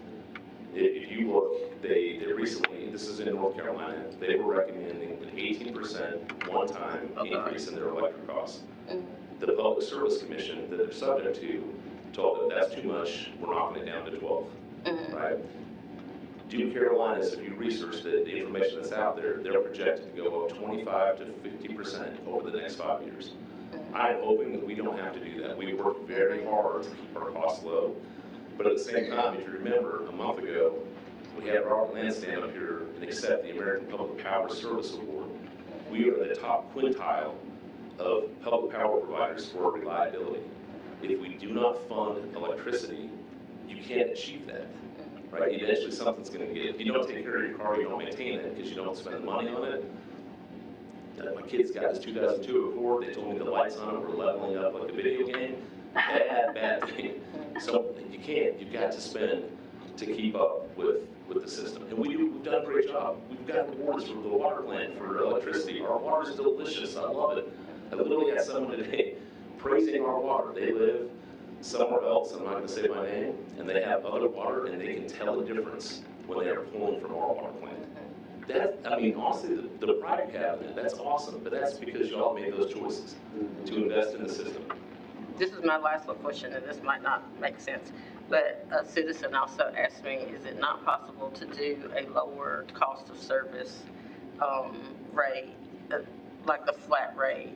if you look, they recently, this is in North Carolina, they were recommending an 18% one-time increase in their electric costs. The Public Service Commission that they're subject to told them that's too much, we're knocking it down to 12, right? Duke Carolinas, if you research the information that's out there, they're projected to go up 25 to 50% over the next 5 years. I'm hoping that we don't have to do that. We work very hard to keep our costs low. But at the same time, if you remember, a month ago, we had Robert Land stand up here and accept the American Public Power Service Award. We are in the top quintile of public power providers for reliability. If we do not fund electricity, you can't achieve that, right? Eventually something's going to get, if you don't take care of your car, you don't maintain it because you don't spend money on it. My kids got this 2002 Accord, they told me the lights on it were leveling up like a video game. Bad thing. So you can't, you've got to spend to keep up with the system. And we've done a great job. We've got awards from the water plant for electricity. Our water's delicious, I love it. I literally had someone today praising our water. They live somewhere else, I'm not going to say my name, and they have other water, and they can tell the difference when they are pulling from our water plant. Honestly, the pride you have in it, that's awesome, but that's because y'all made those choices to invest in the system. This is my last little question, and this might not make sense, but a citizen also asked me, is it not possible to do a lower cost of service rate, like the flat rate,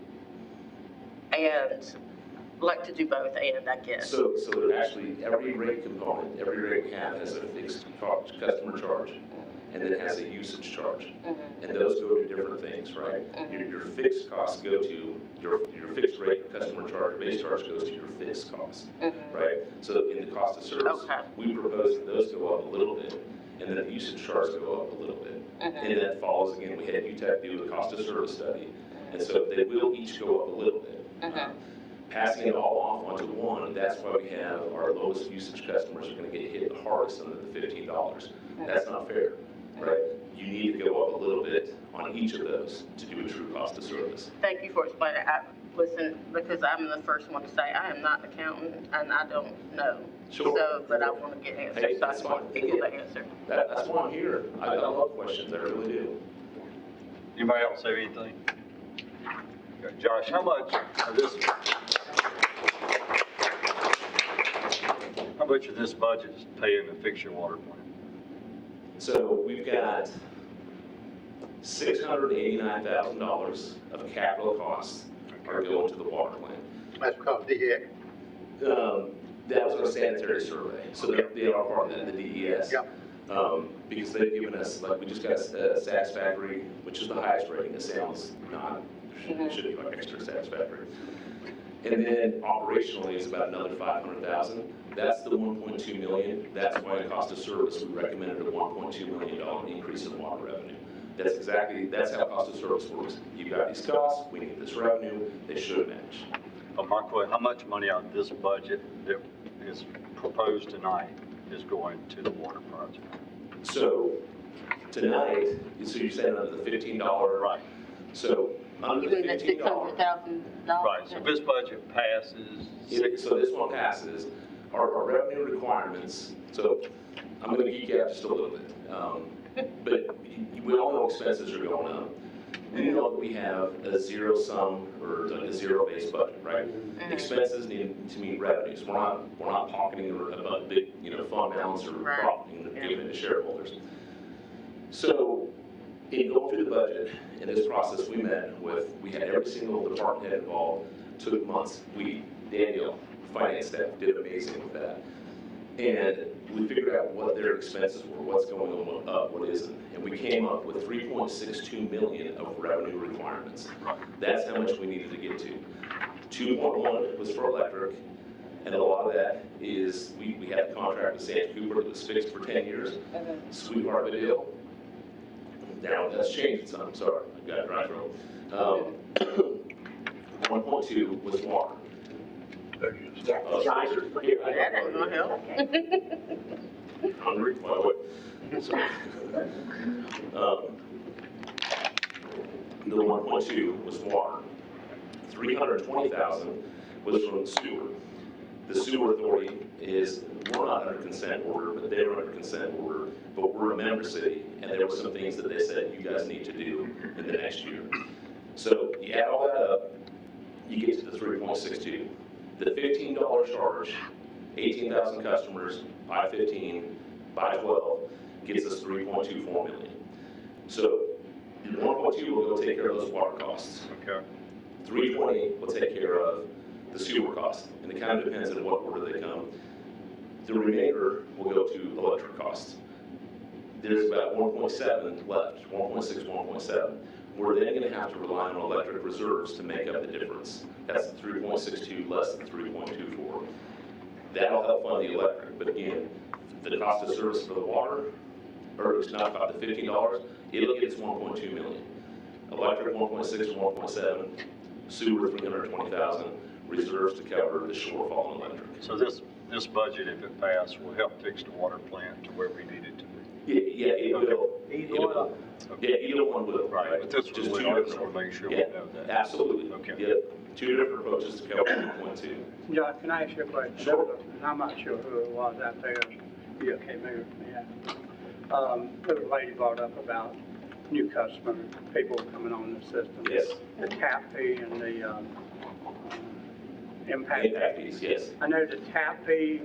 and like to do both, and I guess. So actually, every rate component, every rate we have has a fixed customer charge, and then it has a usage charge. And those go to different things, right? Your fixed costs go to your fixed rate, your customer charge, base charge goes to your fixed cost, right? So in the cost of service, we propose that those go up a little bit, and then the usage charge go up a little bit. And that follows, again, we had UTEC do the cost of service study, and so they will each go up a little bit. Passing it all off onto one, that's why we have our lowest usage customers are going to get hit the hardest under the $15. That's not fair, right? You need to go up a little bit on each of those to do a true cost of service. Thank you for explaining. listen, because I'm the first one to say, I am not an accountant and I don't know. Sure. So, but I want to get answers, Hey, so I that's just want fine. to get the answer. That's why I'm here. I love questions, I really do. Anybody else have anything? Okay, Josh, how much of this budget is paying to fix your water plant? So we've got $689,000 of capital costs are going to the water plant. That's called DEA. That was our sanitary survey, so they are part of the DES. Yep. Because they've given us, like, we just got satisfactory, which is the highest rating. It sounds not, should be like extra satisfactory. And then operationally, it's about another 500,000. That's the 1.2 million. That's why in cost of service, we recommended a $1.2 million increase in water revenue. That's how cost of service works. You've got these costs, we need this revenue, they should match. How much money out of this budget that is proposed tonight is going to the water project? So tonight, so you're saying under the $15, right? So under the $15, right. So this budget passes. So this one passes. Our revenue requirements. So I'm going to geek out just a little bit, but we all know expenses are going up. We know that we have a zero sum or a zero based budget, right? Expenses need to meet revenues. We're not pocketing a big fund balance or profiting and giving it to shareholders. So in going through the budget, in this process we had every single department head involved, took months. Daniel, finance staff, did amazing with that. And we figured out what their expenses were, what's going on, what isn't. And we came up with 3.62 million of revenue requirements. That's how much we needed to get to. 2.1 was for electric, and a lot of that is, we had a contract with Santa Cooper that was fixed for 10 years. Sweetheart of a deal. Now that's changed some, I'm sorry, I've got a dry throat. 1.2 was water. That ain't gonna help. Hungry? What? Sorry. The 1.2 was water. 320,000 was from sewer. The sewer authority we're not under consent order, but they were under consent order. But we're a member city, and there were some things that they said you guys need to do in the next year. So you add all that up, you get to the 3.62. The $15 charge, 18,000 customers, by 15, by 12, gets us 3.24 million. So 1.2 will go take care of those water costs. Okay. 320 will take care of the sewer costs, and it kind of depends on what order they come. The remainder will go to electric costs. There's about 1.7 left, 1.6, 1.7. We're then going to have to rely on electric reserves to make up the difference. That's the 3.62 less than 3.24. That'll help fund the electric, but again, the cost of service for the water, or it's not about the $15, it'll get us 1.2 million. Electric 1.6 to 1.7, sewer 320,000, reserves to cover the shortfall in electric. So this budget, if it passes, will help fix the water plant to where we need it to be. Yeah, it will. Either one. Yeah, either one will. Right, but this was really hard to make sure we know that. Absolutely. Okay. Yep. Two different approaches to cover 1.2. Josh, can I ask you a question? Sure. And I'm not sure who it was out there. You okay, Mayor? Yeah. The lady brought up about new customers, people coming on the system. Yes. The tap fee and the impact fees, yes. I know the tap fee,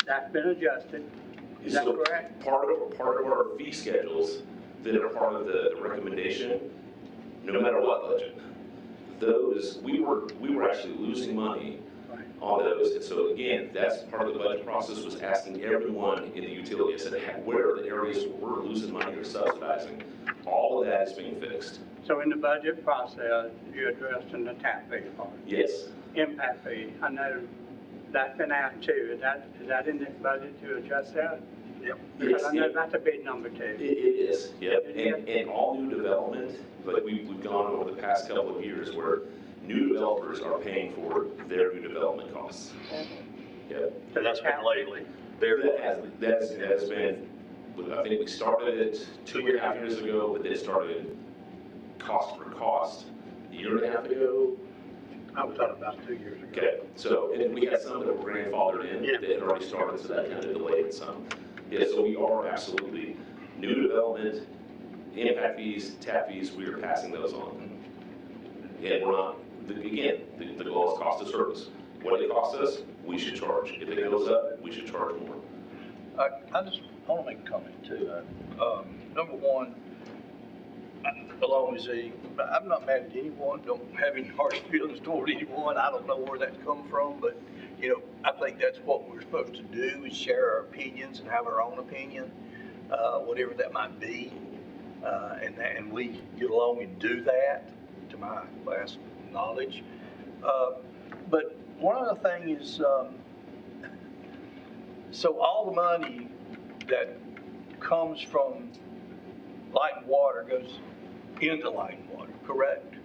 that's been adjusted. Is that correct? Part of our fee schedules that are part of the recommendation, no matter what budget, those, we were actually losing money on those. And so again, that's part of the budget process, was asking everyone in the utility. I said, where are the areas where we're losing money or subsidizing? All of that is being fixed. So in the budget process, you addressed in the tap fee part? Yes. Impact fee, I know that's been added too. Is that in this budget to adjust that? Yep. Because I know that's a big number too. It is, yep. And all new development, like we've gone over the past couple of years where new developers are paying for their new development costs. Yep. So that's been lately. That has been, I think we started it 2.5 years ago, but then started cost for cost a year and a half ago. I was talking about 2 years ago. Okay, so, and we had some that were grandfathered in, Yeah. that had already started, so that kind of delayed some. Yeah, so we are absolutely, new development, impact fees, tap fees, we are passing those on. And we're not, again, the goal is cost of service. What it costs us, we should charge. If it goes up, we should charge more. I just want to make a comment too. Number one, along with Z, I'm not mad at anyone, don't have any harsh feelings toward anyone. I don't know where that's come from, but, you know, I think that's what we're supposed to do, is share our opinions and have our own opinion, whatever that might be. And we get along and do that, to my last knowledge. But one other thing is, so all the money that comes from light and water goes into light and water, correct?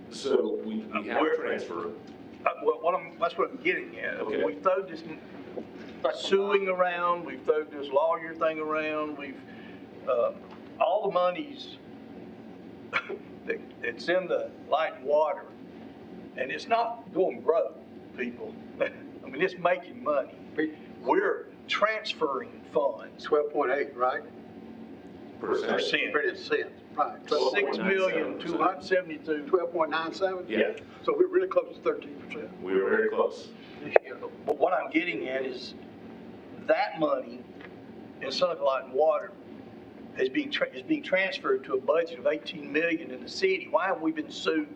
So we have a transfer. That's what I'm getting at. Okay. We throw this suing around, we've thrown this lawyer thing around, all the monies that's in the light and water, and it's not going broke, people. I mean, it's making money. We're transferring funds. 12.8, right? Percent. Right. 6,272,000. 12.97? Yeah. So we're really close to 13%. We were very close. But what I'm getting at is that money in Seneca Light and Water is being transferred to a budget of 18 million in the city. Why have we been sued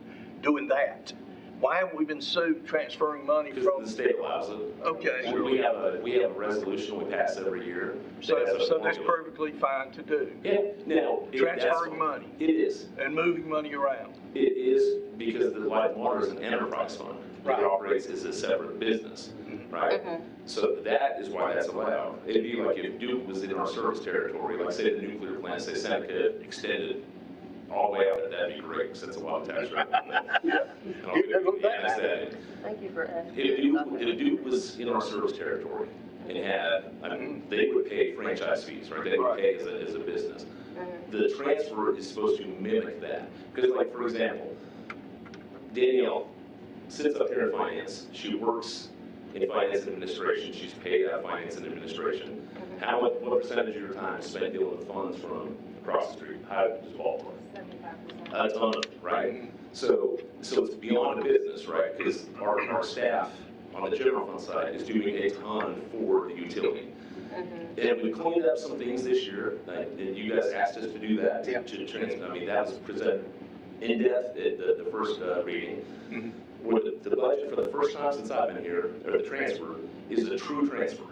doing that? Why haven't we been sued transferring money from? Because the state allows it. Okay. We have a resolution we pass every year. So that's perfectly fine to do. Yeah, now. Transferring money. It is. And moving money around. It is because the light and water is an enterprise fund. Right. It operates as a separate business, right? So that is why that's allowed. It'd be like if Duke was in our service territory, like say the nuclear plant, say Seneca extended all the way out, that'd be great, because that's a lot of tax revenue. Thank you for asking. If Duke was in our service territory and had, I mean, they would pay franchise fees, right? They would pay as a business. The transfer is supposed to mimic that. Because like, for example, Danielle sits up here in finance. She works in finance and administration. She's paid out of finance and administration. What percentage of your time is spent dealing with funds from across the street? How does ballpark? 75%. A ton of it, right? So it's beyond a business, right? Because our staff on the general fund side is doing a ton for the utility. And we cleaned up some things this year, and you guys asked us to do that. I mean, that was presented in depth at the first reading. Where the budget for the first time since I've been here, or the transfer, is a true transfer.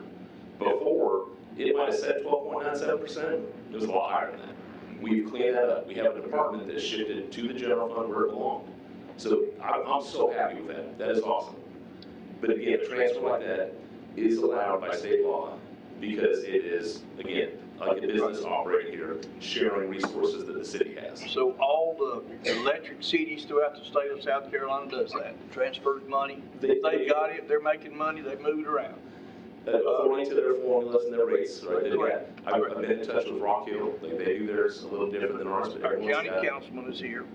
Before, it might have said 12.97%, it was a lot higher than that. We've cleaned that up. We have a department that shifted to the general fund where it belonged. So I'm so happy with that. That is awesome. But again, a transfer like that is allowed by state law because it is, again, like a business operating here, sharing resources that the city has. So all the electric cities throughout the state of South Carolina does that, transfers money. If they've got it, they're making money, they move it around. According to their formulas and their rates, right? I've been in touch with Rock Hill. They do theirs a little different than ours, but Our county councilman is here.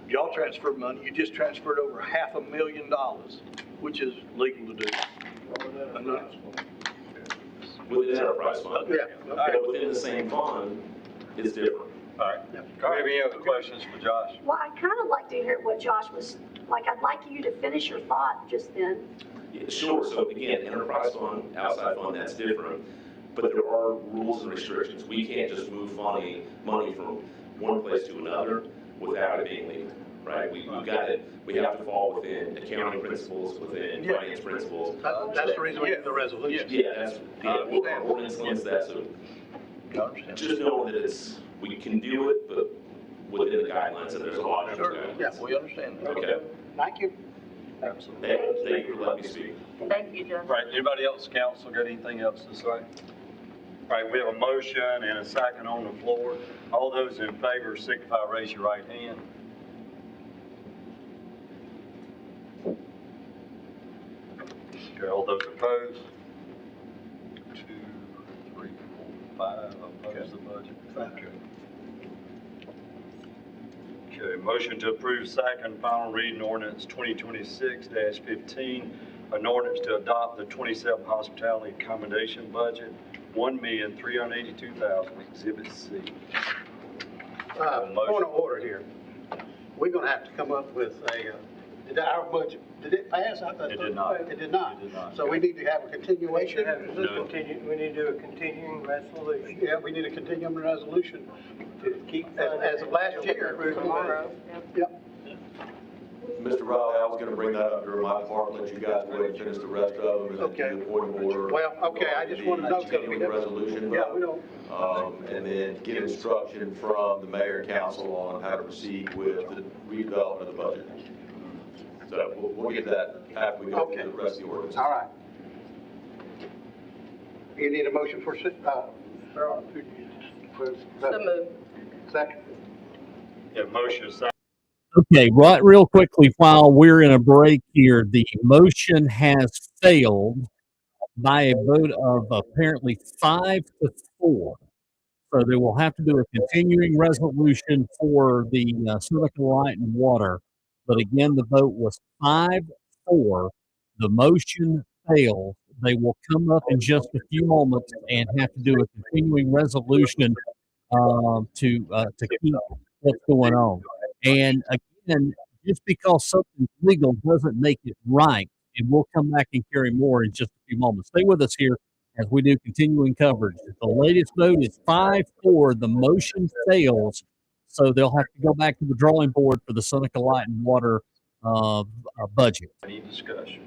Y'all transfer money, you just transferred over $500,000, which is legal to do. With the enterprise fund. Yeah. But within the same fund, it's different. All right. Do we have any other questions for Josh? Well, I'd kind of like to hear what Josh was, like, I'd like you to finish your thought just then. Yeah, sure. So again, enterprise fund, outside fund, that's different. But there are rules and restrictions. We can't just move money from one place to another without it being legal, right? We have to fall within accounting principles, within finance principles. That's the reason we did the resolution. Yeah, our ordinance limits that, so just know that we can do it, but within the guidelines, and there's a lot of guidelines. Yeah, we understand that. Okay. Thank you. Absolutely. Thank you for letting me speak. Thank you, John. Right, anybody else, council, got anything else to say? All right, we have a motion and a second on the floor. All those in favor signify, raise your right hand. Okay, all those opposed? 2, 3, 4, 5 oppose the budget. Okay. Okay, motion to approve second final reading ordinance 2026-15, an ordinance to adopt the 27 hospitality accommodation budget, $1,382,000, Exhibit C. Point of order here. We're gonna have to come up with our budget, did it pass? I thought It did not. It did not. It did not. So we need to have a continuation. We need to do a continuing resolution. Yeah, we need a continuing resolution To keep. as of last year. Tomorrow. Yep. Mr. Riley, I was gonna bring that up during my part, let you guys go ahead and finish the rest of them, and then Okay. do the point of order. Well, okay, I just wanted to know. Continuing resolution. Yeah, we don't. And then get instruction from the mayor and council on how to proceed with the redevelopment of the budget. So we'll get that after we go through the rest of the ordinance. All right. You need a motion for, So moved. second? Yeah, motion second. Okay, right, real quickly, while we're in a break here, the motion has failed by a vote of apparently 5-4. So they will have to do a continuing resolution for the Seneca Light and Water. But again, the vote was 5-4. The motion failed. They will come up in just a few moments and have to do a continuing resolution to keep what's going on. And again, just because something's legal doesn't make it right. And we'll come back and carry more in just a few moments. Stay with us here as we do continuing coverage. The latest vote is 5-4. The motion fails, so they'll have to go back to the drawing board for the Seneca Light and Water budget. Any discussion?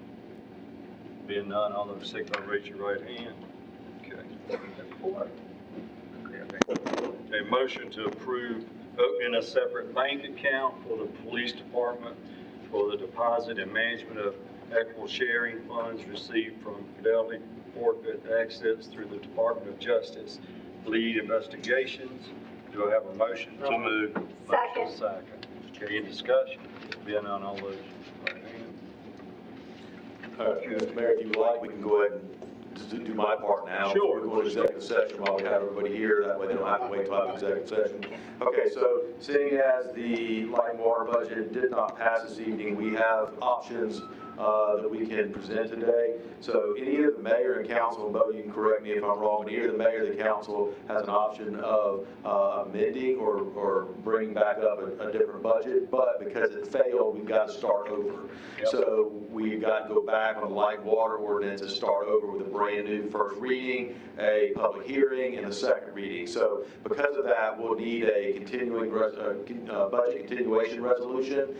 Being none, all those signify by raise your right hand. Okay. A motion to approve opening a separate bank account for the police department for the deposit and management of equitable sharing funds received from Fidelity Forfeit Assets through the Department of Justice Lead Investigations. Do I have a motion? So moved. Motion second. Okay, any discussion? Being none, all those right hand. Mr. Mayor, if you would like, we can go ahead and just do my part now. Sure. We're going to executive session while we have everybody here. That way they don't have to wait till after executive session. Okay, so seeing as the light and water budget did not pass this evening, we have options that we can present today. So any of the mayor and council, and Bo, you can correct me if I'm wrong, but either the mayor or the council has an option of amending or bringing back up a different budget, but because it failed, we've got to start over. Yep. So we've got to go back on the light and water ordinance and start over with a brand new first reading, a public hearing, and a second reading. So because of that, we'll need a continuing budget continuation resolution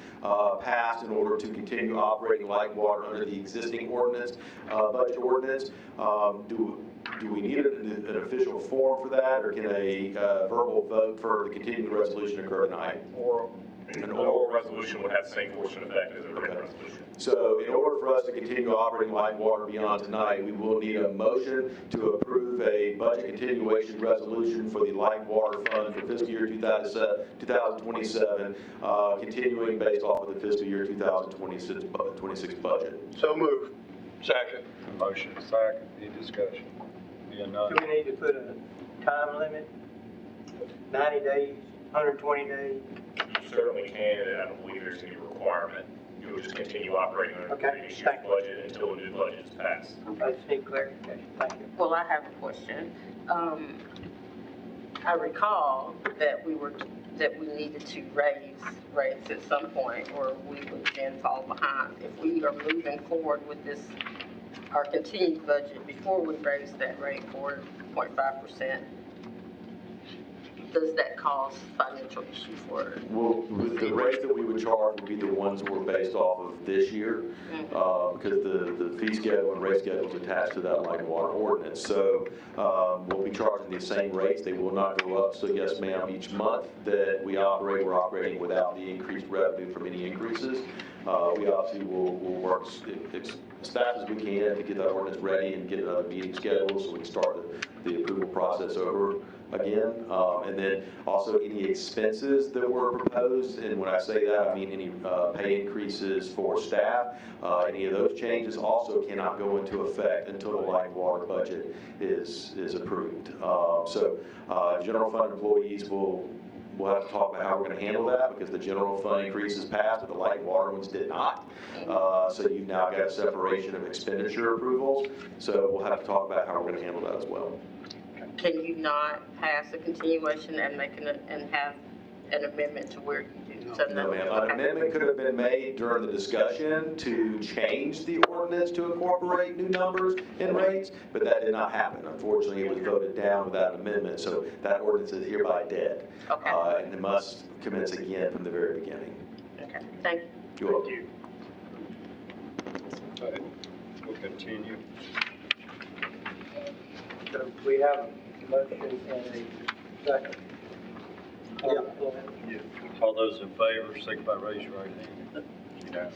passed in order to continue operating light and water under the existing ordinance, budget ordinance. Do we need an official form for that, or can a verbal vote for the continuing resolution occur tonight? An oral resolution would have the same force and effect as a written resolution. So in order for us to continue operating light and water beyond tonight, we will need a motion to approve a budget continuation resolution for the light and water fund for fiscal year 2027, continuing based off of the fiscal year 2026 budget. So moved. Second. Motion second. Any discussion? Being none. Do we need to put a time limit? 90 days, 120 days? Certainly can, and I don't believe there's any requirement. You would just continue operating under the previous year's budget until a new budget is passed. I just need clarification. Thank you. Well, I have a question. I recall that we needed to raise rates at some point, or we would then fall behind. If we are moving forward with this, our continued budget, before we raise that rate 4.5%, does that cause financial issue for us? Well, the rates that we would charge would be the ones that were based off of this year, because the fee schedule and rate schedule is attached to that light and water ordinance. So we'll be charging the same rates. They will not go up. So yes, ma'am, each month that we operate, we're operating without the increased revenue from any increases. We obviously will work as fast as we can to get that ordinance ready and get another meeting scheduled so we can start the approval process over again. And then also any expenses that were proposed, and when I say that, I mean any pay increases for staff, any of those changes also cannot go into effect until the light and water budget is approved. So general fund employees will we'll have to talk about how we're going to handle that, because the general fund increases passed, but the light and water ones did not. So you've now got a separation of expenditure approvals. So we'll have to talk about how we're going to handle that as well. Can you not pass a continuation and and have an amendment to where you do? So No, ma'am. An amendment could have been made during the discussion to change the ordinance to incorporate new numbers and rates, but that did not happen. Unfortunately, it was voted down without an amendment, so that ordinance is hereby dead. Okay. And it must commence again from the very beginning. Okay, thank you. You're welcome. Okay, we'll continue. So we have a motion and a second. Yeah. All those in favor, signify by raise your right hand. Unanimous.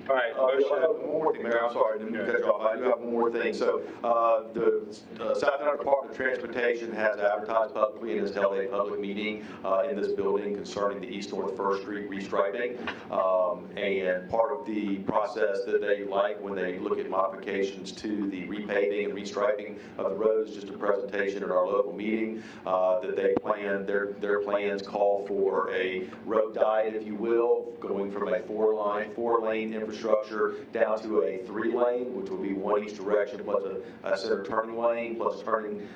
All right, One more thing, Mayor, I'm sorry, I didn't cut you off. I do have one more thing. So the South Carolina Department of Transportation has advertised publicly and has held a public meeting in this building concerning the East-North First Street restriping. And part of the process that they like when they look at modifications to the repaving and restriping of the road is just a presentation at our local meeting that they plan. Their plans call for a road diet, if you will, going from a four-lane infrastructure down to a 3-lane, which will be one each direction, plus a center turning lane, plus turning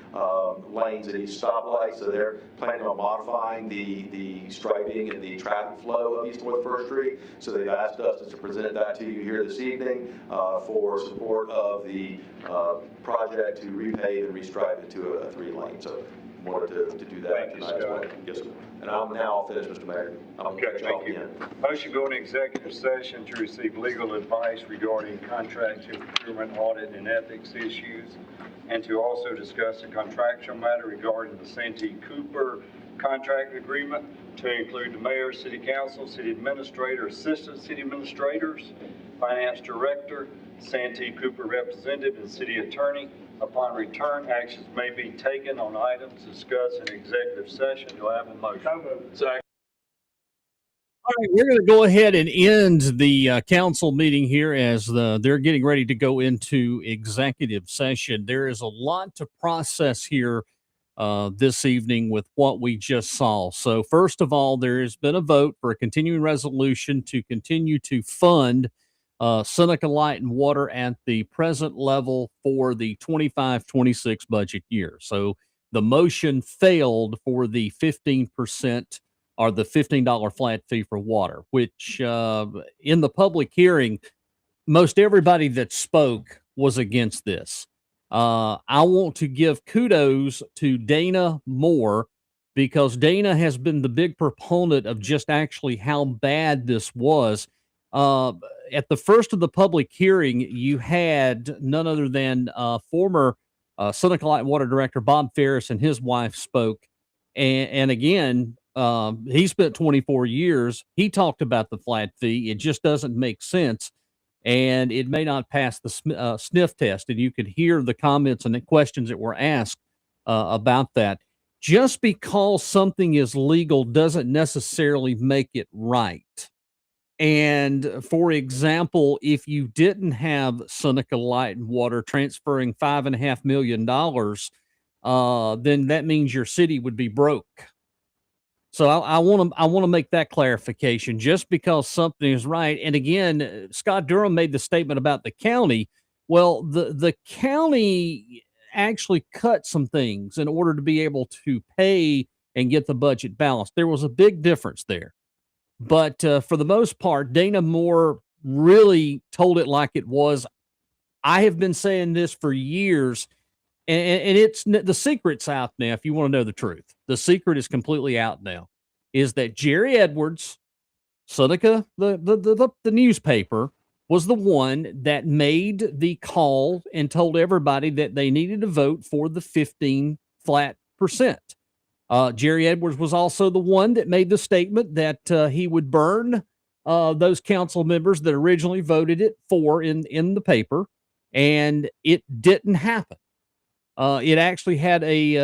lanes at each stoplight. So they're planning on modifying the striping and the traffic flow of East-North First Street. So they've asked us to present that to you here this evening for support of the project to repave and restripe it to a 3-lane. So wanted to do that tonight as well. Yes, sir. And I'll finish, Mr. Mayor. Okay, thank you. Motion going to executive session to receive legal advice regarding contracts and procurement audit and ethics issues, and to also discuss a contractual matter regarding the Santee Cooper contract agreement to include the mayor, city council, city administrator, assistant city administrators, finance director, Santee Cooper representative, and city attorney. Upon return, actions may be taken on items discussed in executive session. Do I have a motion? Second. All right, we're going to go ahead and end the council meeting here as they're getting ready to go into executive session. There is a lot to process here this evening with what we just saw. So first of all, there has been a vote for a continuing resolution to continue to fund Seneca Light and Water at the present level for the 25-26 budget year. So the motion failed for the 15% or the $15 flat fee for water, which in the public hearing, most everybody that spoke was against this. I want to give kudos to Dana Moore, because Dana has been the big proponent of just actually how bad this was. At the first of the public hearing, you had none other than former Seneca Light and Water Director Bob Ferris and his wife spoke. And again, he spent 24 years. He talked about the flat fee. It just doesn't make sense. And it may not pass the sniff test. And you could hear the comments and the questions that were asked about that. Just because something is legal doesn't necessarily make it right. And for example, if you didn't have Seneca Light and Water transferring $5.5 million, then that means your city would be broke. So I want to make that clarification. Just because something is right, and again, Scott Durham made the statement about the county. Well, the county actually cut some things in order to be able to pay and get the budget balanced. There was a big difference there. But for the most part, Dana Moore really told it like it was. I have been saying this for years, and it's the secret's out now. If you want to know the truth, the secret is completely out now. Is that Jerry Edwards, Seneca, the newspaper, was the one that made the call and told everybody that they needed to vote for the 15% flat. Jerry Edwards was also the one that made the statement that he would burn those council members that originally voted it for in the paper, and it didn't happen. It actually had a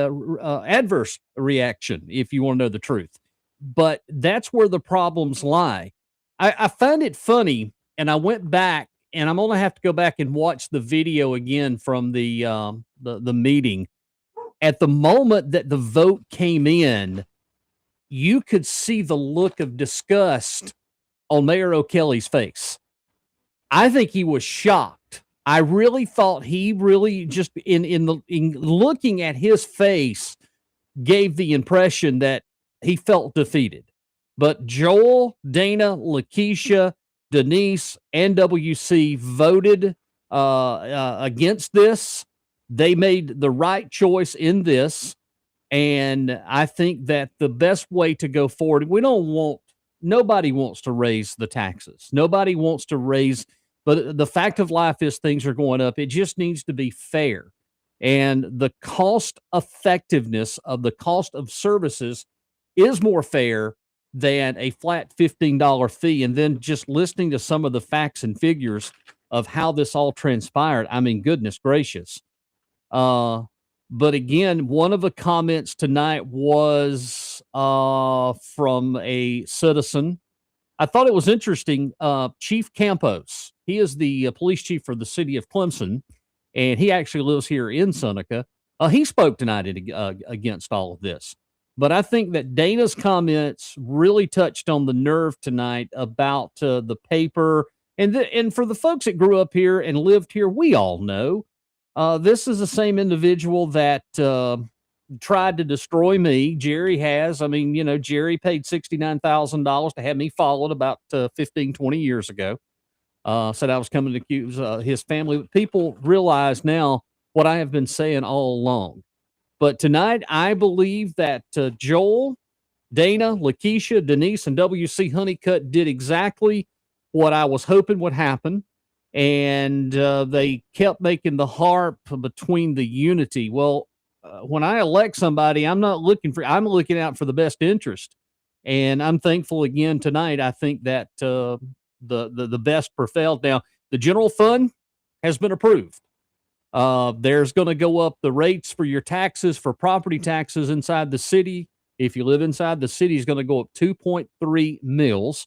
adverse reaction, if you want to know the truth. But that's where the problems lie. I find it funny, and I went back, and I'm going to have to go back and watch the video again from the meeting. at the moment that the vote came in, you could see the look of disgust on Mayor O'Kelly's face. I think he was shocked. I really thought he really just in looking at his face gave the impression that he felt defeated. But Joel, Dana, Lakeisha, Denise, and WC voted against this. They made the right choice in this. And I think that the best way to go forward, nobody wants to raise the taxes. Nobody wants to raise, but the fact of life is things are going up. It just needs to be fair. And the cost effectiveness of the cost of services is more fair than a flat $15 fee. And then just listening to some of the facts and figures of how this all transpired, I mean, goodness gracious. But again, one of the comments tonight was from a citizen. I thought it was interesting. Chief Campos, he is the police chief for the city of Clemson, and he actually lives here in Seneca. He spoke tonight against all of this. But I think that Dana's comments really touched on the nerve tonight about the paper. And for the folks that grew up here and lived here, we all know this is the same individual that tried to destroy me. Jerry has. I mean, Jerry paid $69,000 to have me followed about 15, 20 years ago. Said I was coming to accuse his family. But people realize now what I have been saying all along. But tonight, I believe that Joel, Dana, Lakeisha, Denise, and WC Honeycutt did exactly what I was hoping would happen. And they kept making the harp between the unity. Well, when I elect somebody, I'm looking out for the best interest. And I'm thankful again tonight. I think that the best prevailed. Now, the general fund has been approved. There's going to go up the rates for your taxes, for property taxes inside the city. If you live inside the city, is going to go up 2.3 mils.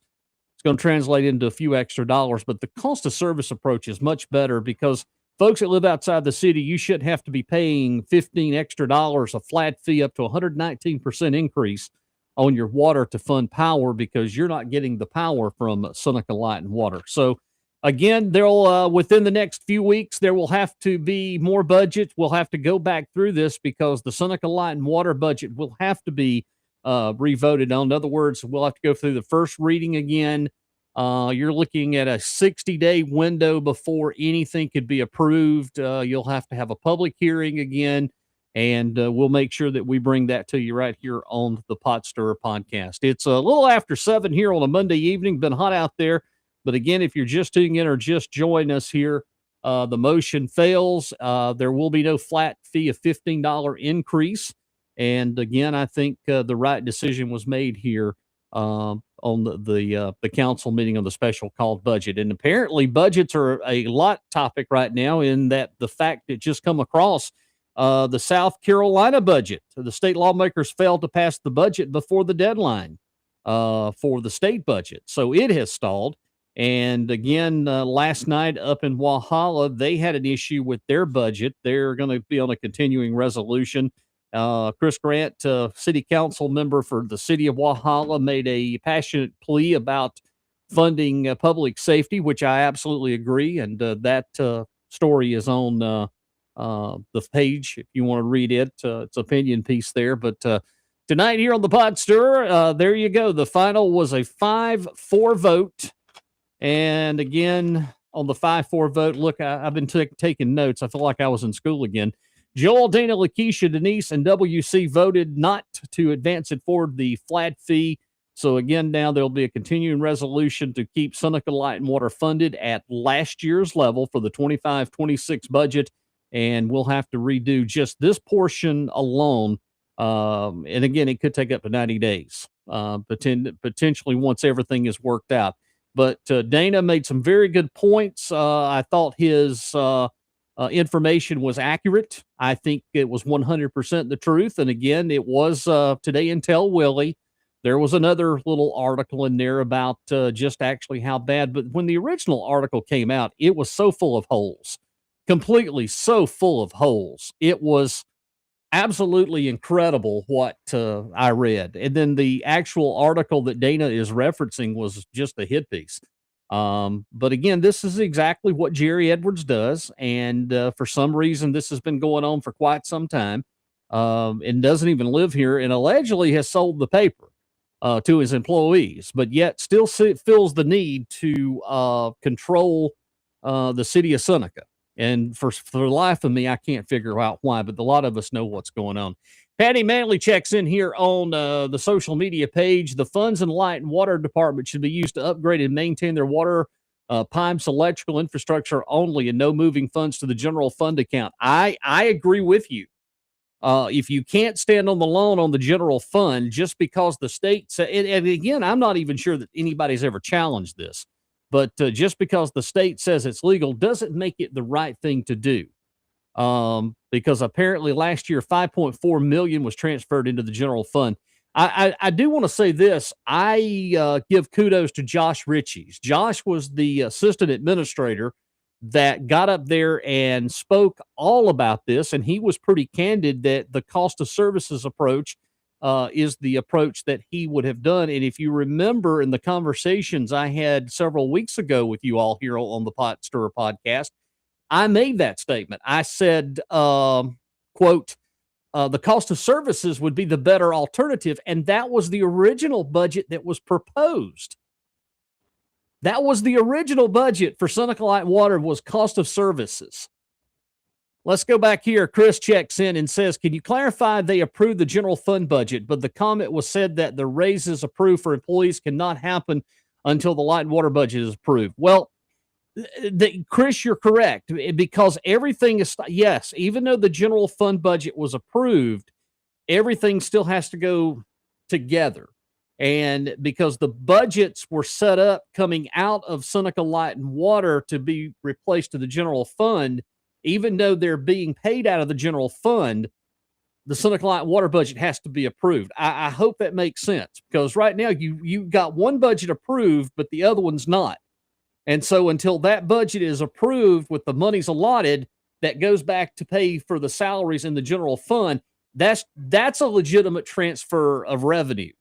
It's going to translate into a few extra dollars, but the cost of service approach is much better because folks that live outside the city, you shouldn't have to be paying $15 extra, a flat fee up to 119% increase on your water to fund power because you're not getting the power from Seneca Light and Water. So again, there'll within the next few weeks, there will have to be more budget. We'll have to go back through this because the Seneca Light and Water budget will have to be revoted on. In other words, we'll have to go through the first reading again. You're looking at a 60-day window before anything could be approved. You'll have to have a public hearing again, and we'll make sure that we bring that to you right here on the Pot Stirrer podcast. It's a little after 7 here on a Monday evening. Been hot out there. But again, if you're just tuning in or just join us here, the motion fails. There will be no flat fee of $15 increase. And again, I think the right decision was made here on the council meeting on the special called budget. And apparently budgets are a lot topic right now in that the fact that just come across the South Carolina budget. So the state lawmakers failed to pass the budget before the deadline for the state budget. So it has stalled. And again, last night up in Walhalla, they had an issue with their budget. They're going to be on a continuing resolution. Chris Grant, city council member for the city of Walhalla, made a passionate plea about funding public safety, which I absolutely agree. And that story is on the page if you want to read it. It's an opinion piece there. But tonight here on the Pot Stirrer, there you go. The final was a 5-4 vote. And again, on the 5-4 vote, look, I've been taking notes. I feel like I was in school again. Joel, Dana, Lakeisha, Denise, and WC voted not to advance it forward the flat fee. So again, now there'll be a continuing resolution to keep Seneca Light and Water funded at last year's level for the 25-26 budget. And we'll have to redo just this portion alone. And again, it could take up to 90 days, potentially once everything is worked out. But Dana made some very good points. I thought his information was accurate. I think it was 100% the truth. And again, it was today in Tell Willie. There was another little article in there about just actually how bad. But when the original article came out, it was so full of holes, completely so full of holes. It was absolutely incredible what I read. And then the actual article that Dana is referencing was just a hit piece. But again, this is exactly what Jerry Edwards does. And for some reason, this has been going on for quite some time. And doesn't even live here and allegedly has sold the paper to his employees, but yet still feels the need to control the city of Seneca. And for the life of me, I can't figure out why, but a lot of us know what's going on. Patty Manley checks in here on the social media page. The funds in light and water department should be used to upgrade and maintain their water pipes, electrical infrastructure only, and no moving funds to the general fund account. I agree with you. If you can't stand on the loan on the general fund just because the state and again, I'm not even sure that anybody's ever challenged this, but just because the state says it's legal doesn't make it the right thing to do. Because apparently last year, 5.4 million was transferred into the general fund. I do want to say this. I give kudos to Josh Ritchie's. Josh was the assistant administrator that got up there and spoke all about this, and he was pretty candid that the cost of services approach is the approach that he would have done. And if you remember in the conversations I had several weeks ago with you all here on the Pot Stirrer podcast, I made that statement. I said, quote, the cost of services would be the better alternative. And that was the original budget that was proposed. That was the original budget for Seneca Light Water was cost of services. Let's go back here. Chris checks in and says, can you clarify they approved the general fund budget, but the comment was said that the raises approved for employees cannot happen until the light and water budget is approved. Well, Chris, you're correct, because everything is, yes, even though the general fund budget was approved, everything still has to go together. And because the budgets were set up coming out of Seneca Light and Water to be replaced to the general fund, even though they're being paid out of the general fund, the Seneca Light and Water budget has to be approved. I hope that makes sense, because right now you got one budget approved, but the other one's not. And so until that budget is approved with the monies allotted, that goes back to pay for the salaries in the general fund, that's a legitimate transfer of revenue,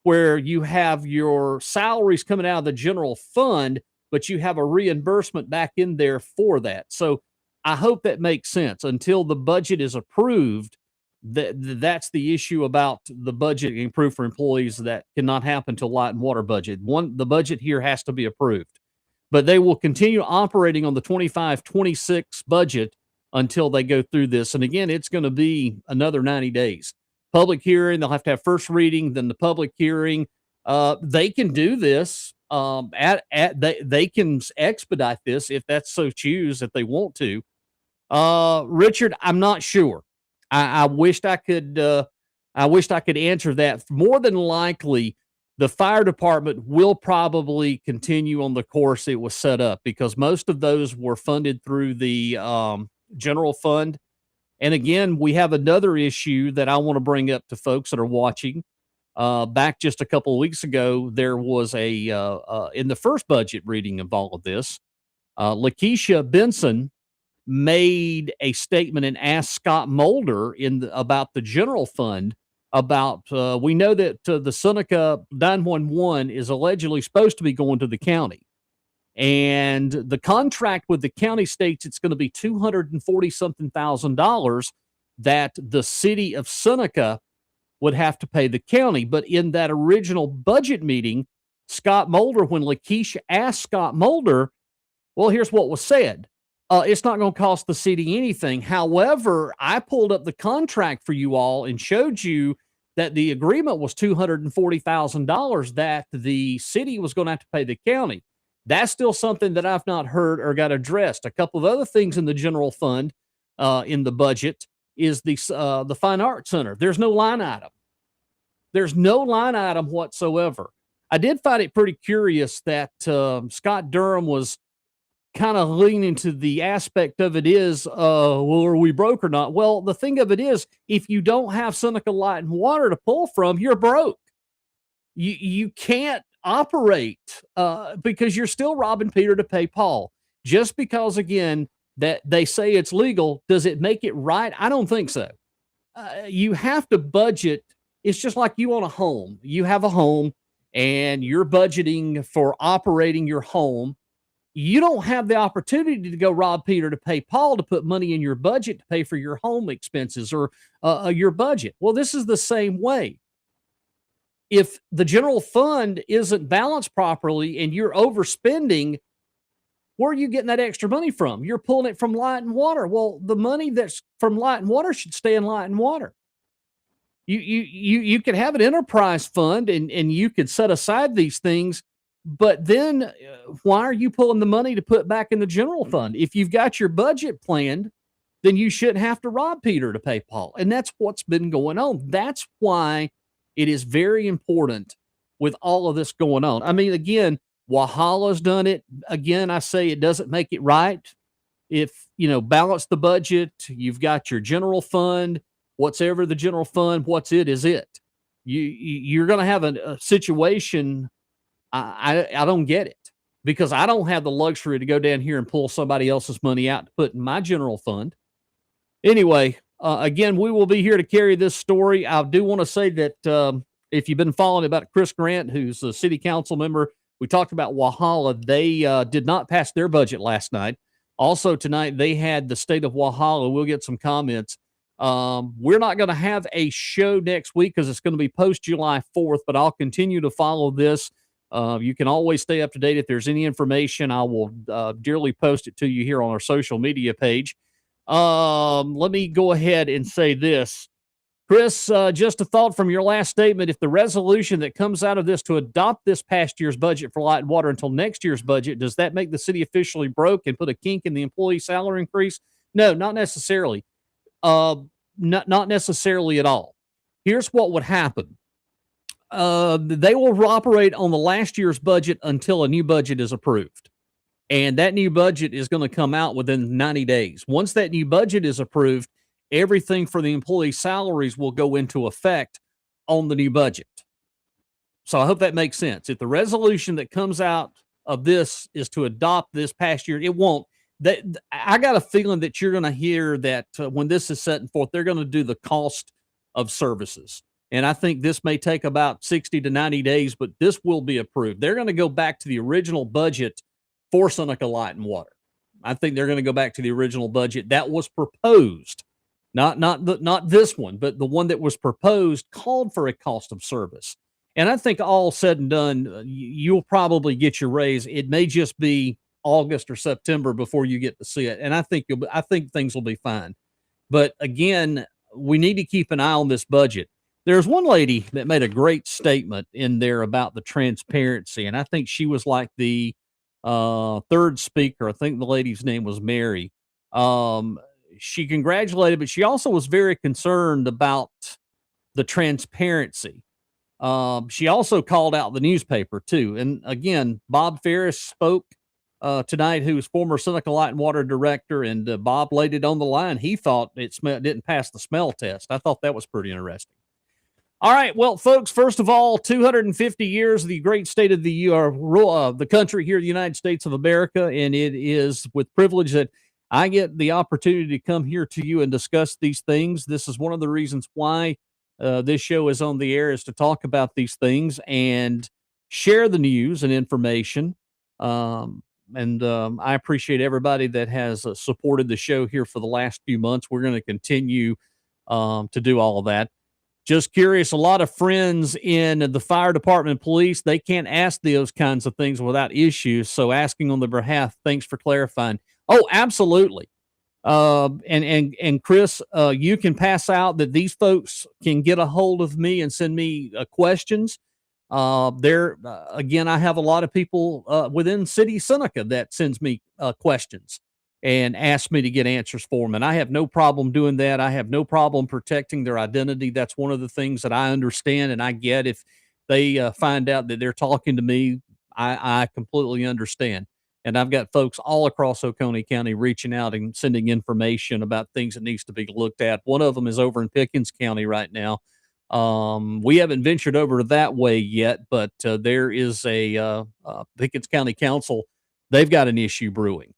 where you have your salaries coming out of the general fund, but you have a reimbursement back in there for that. So I hope that makes sense. Until the budget is approved, that's the issue about the budget being approved for employees. That cannot happen till light and water budget. The budget here has to be approved. But they will continue operating on the 25-26 budget until they go through this. And again, it's going to be another 90 days. Public hearing, they'll have to have first reading, then the public hearing. They can do this. They can expedite this if that's so choose, if they want to. Richard, I'm not sure. I wished I could answer that. More than likely, the fire department will probably continue on the course it was set up, because most of those were funded through the general fund. And again, we have another issue that I want to bring up to folks that are watching. Back just a couple of weeks ago, there was in the first budget reading of all of this, Lakeisha Benson made a statement and asked Scott Mulder about the general fund. We know that the Seneca 911 is allegedly supposed to be going to the county. And the contract with the county states it's going to be $240-something thousand that the city of Seneca would have to pay the county. But in that original budget meeting, Scott Mulder, when Lakeisha asked Scott Mulder, well, here's what was said. It's not going to cost the city anything. However, I pulled up the contract for you all and showed you that the agreement was $240,000 that the city was going to have to pay the county. That's still something that I've not heard or got addressed. A couple of other things in the general fund in the budget is the Fine Arts Center. There's no line item. There's no line item whatsoever. I did find it pretty curious that Scott Durham was kind of leaning to the aspect of it is, well, are we broke or not? Well, the thing of it is, if you don't have Seneca Light and Water to pull from, you're broke. You can't operate because you're still robbing Peter to pay Paul. Just because, again, that they say it's legal, does it make it right? I don't think so. you have to budget. It's just like you own a home. You have a home and you're budgeting for operating your home. You don't have the opportunity to go rob Peter to pay Paul to put money in your budget to pay for your home expenses or your budget. Well, this is the same way. If the general fund isn't balanced properly and you're overspending, where are you getting that extra money from? You're pulling it from light and water. Well, the money that's from light and water should stay in light and water. You could have an enterprise fund and you could set aside these things, but then why are you pulling the money to put back in the general fund? If you've got your budget planned, then you shouldn't have to rob Peter to pay Paul. And that's what's been going on. That's why it is very important with all of this going on. I mean, again, Wahala's done it. Again, I say it doesn't make it right. If, balance the budget, you've got your general fund, whatever the general fund, what's it is it. You're going to have a situation. I don't get it because I don't have the luxury to go down here and pull somebody else's money out to put in my general fund. Anyway, again, we will be here to carry this story. I do want to say that if you've been following about Chris Grant, who's a city council member, we talked about Wahala. They did not pass their budget last night. Also tonight, they had the state of Wahala. We'll get some comments. We're not going to have a show next week because it's going to be post July 4th, but I'll continue to follow this. You can always stay up to date. If there's any information, I will dearly post it to you here on our social media page. Let me go ahead and say this. Chris, just a thought from your last statement. If the resolution that comes out of this to adopt this past year's budget for light and water until next year's budget, does that make the city officially broke and put a kink in the employee salary increase? No, not necessarily. Not necessarily at all. Here's what would happen. They will operate on the last year's budget until a new budget is approved. And that new budget is going to come out within 90 days. Once that new budget is approved, everything for the employee salaries will go into effect on the new budget. So I hope that makes sense. If the resolution that comes out of this is to adopt this past year, it won't. I got a feeling that you're going to hear that when this is set forth, they're going to do the cost of services. And I think this may take about 60 to 90 days, but this will be approved. They're going to go back to the original budget for Seneca Light and Water. I think they're going to go back to the original budget that was proposed. Not this one, but the one that was proposed called for a cost of service. And I think all said and done, you'll probably get your raise. It may just be August or September before you get to see it. And I think things will be fine. But again, we need to keep an eye on this budget. There's one lady that made a great statement in there about the transparency. And I think she was like the third speaker. I think the lady's name was Mary. She congratulated, but she also was very concerned about the transparency. She also called out the newspaper too. And again, Bob Ferris spoke tonight, who's former Seneca Light and Water director, and Bob laid it on the line. He thought it didn't pass the smell test. I thought that was pretty interesting. All right, well, folks, first of all, 250 years of the great state of the country here, the United States of America, and it is with privilege that I get the opportunity to come here to you and discuss these things. This is one of the reasons why this show is on the air, is to talk about these things and share the news and information. I appreciate everybody that has supported the show here for the last few months. We're going to continue to do all of that. Just curious, a lot of friends in the fire department, police, they can't ask those kinds of things without issues. So asking on their behalf, thanks for clarifying. Oh, absolutely. And Chris, you can pass out that these folks can get a hold of me and send me questions. Again, I have a lot of people within City Seneca that sends me questions and ask me to get answers for them. And I have no problem doing that. I have no problem protecting their identity. That's one of the things that I understand and I get. If they find out that they're talking to me, I completely understand. And I've got folks all across Oconee County reaching out and sending information about things that needs to be looked at. One of them is over in Pickens County right now. We haven't ventured over that way yet, but there is a Pickens County Council. They've got an issue brewing.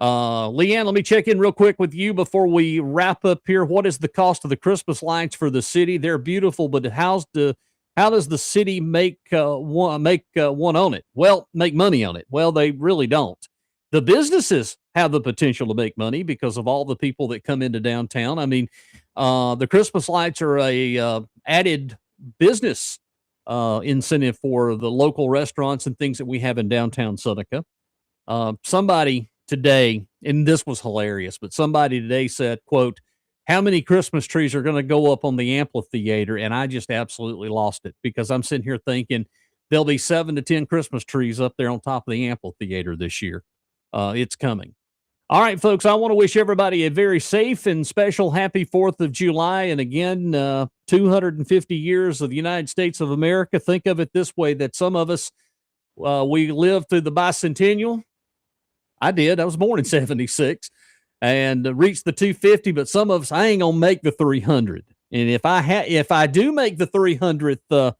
Leanne, let me check in real quick with you before we wrap up here. What is the cost of the Christmas lights for the city? They're beautiful, but how does the city make one on it? Well, make money on it. Well, they really don't. The businesses have the potential to make money because of all the people that come into downtown. I mean, the Christmas lights are a added business incentive for the local restaurants and things that we have in downtown Seneca. Somebody today, and this was hilarious, but somebody today said, quote, how many Christmas trees are going to go up on the amphitheater? And I just absolutely lost it because I'm sitting here thinking there'll be 7 to 10 Christmas trees up there on top of the amphitheater this year. It's coming. All right, folks, I want to wish everybody a very safe and special happy 4th of July. And again, 250 years of the United States of America. Think of it this way, that some of us, we lived through the bicentennial. I did. I was born in 76 and reached the 250, but some of us, I ain't going to make the 300. And if I do make the 300th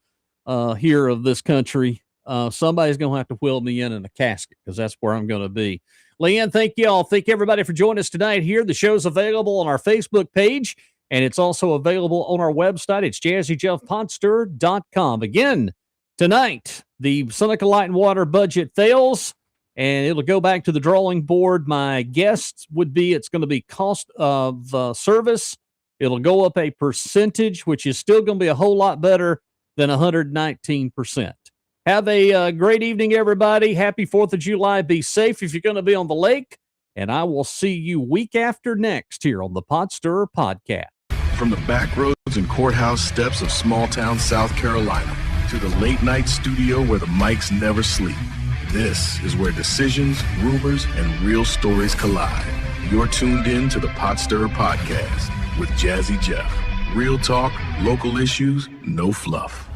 here of this country, somebody's going to have to wheel me in a casket because that's where I'm going to be. Leanne, thank you all. Thank everybody for joining us tonight here. The show's available on our Facebook page, and it's also available on our website. It's jazzyjeffpodster.com. Again, tonight, the Seneca Light and Water budget fails, and it'll go back to the drawing board. My guess would be it's going to be cost of service. It'll go up a percentage, which is still going to be a whole lot better than 119%. Have a great evening, everybody. Happy 4th of July. Be safe if you're going to be on the lake. And I will see you week after next here on the Pot Stirrer Podcast. From the back roads and courthouse steps of small-town South Carolina to the late-night studio where the mics never sleep, this is where decisions, rumors, and real stories collide. You're tuned in to the Pot Stirrer Podcast with Jazzy Jeff. Real talk, local issues, no fluff.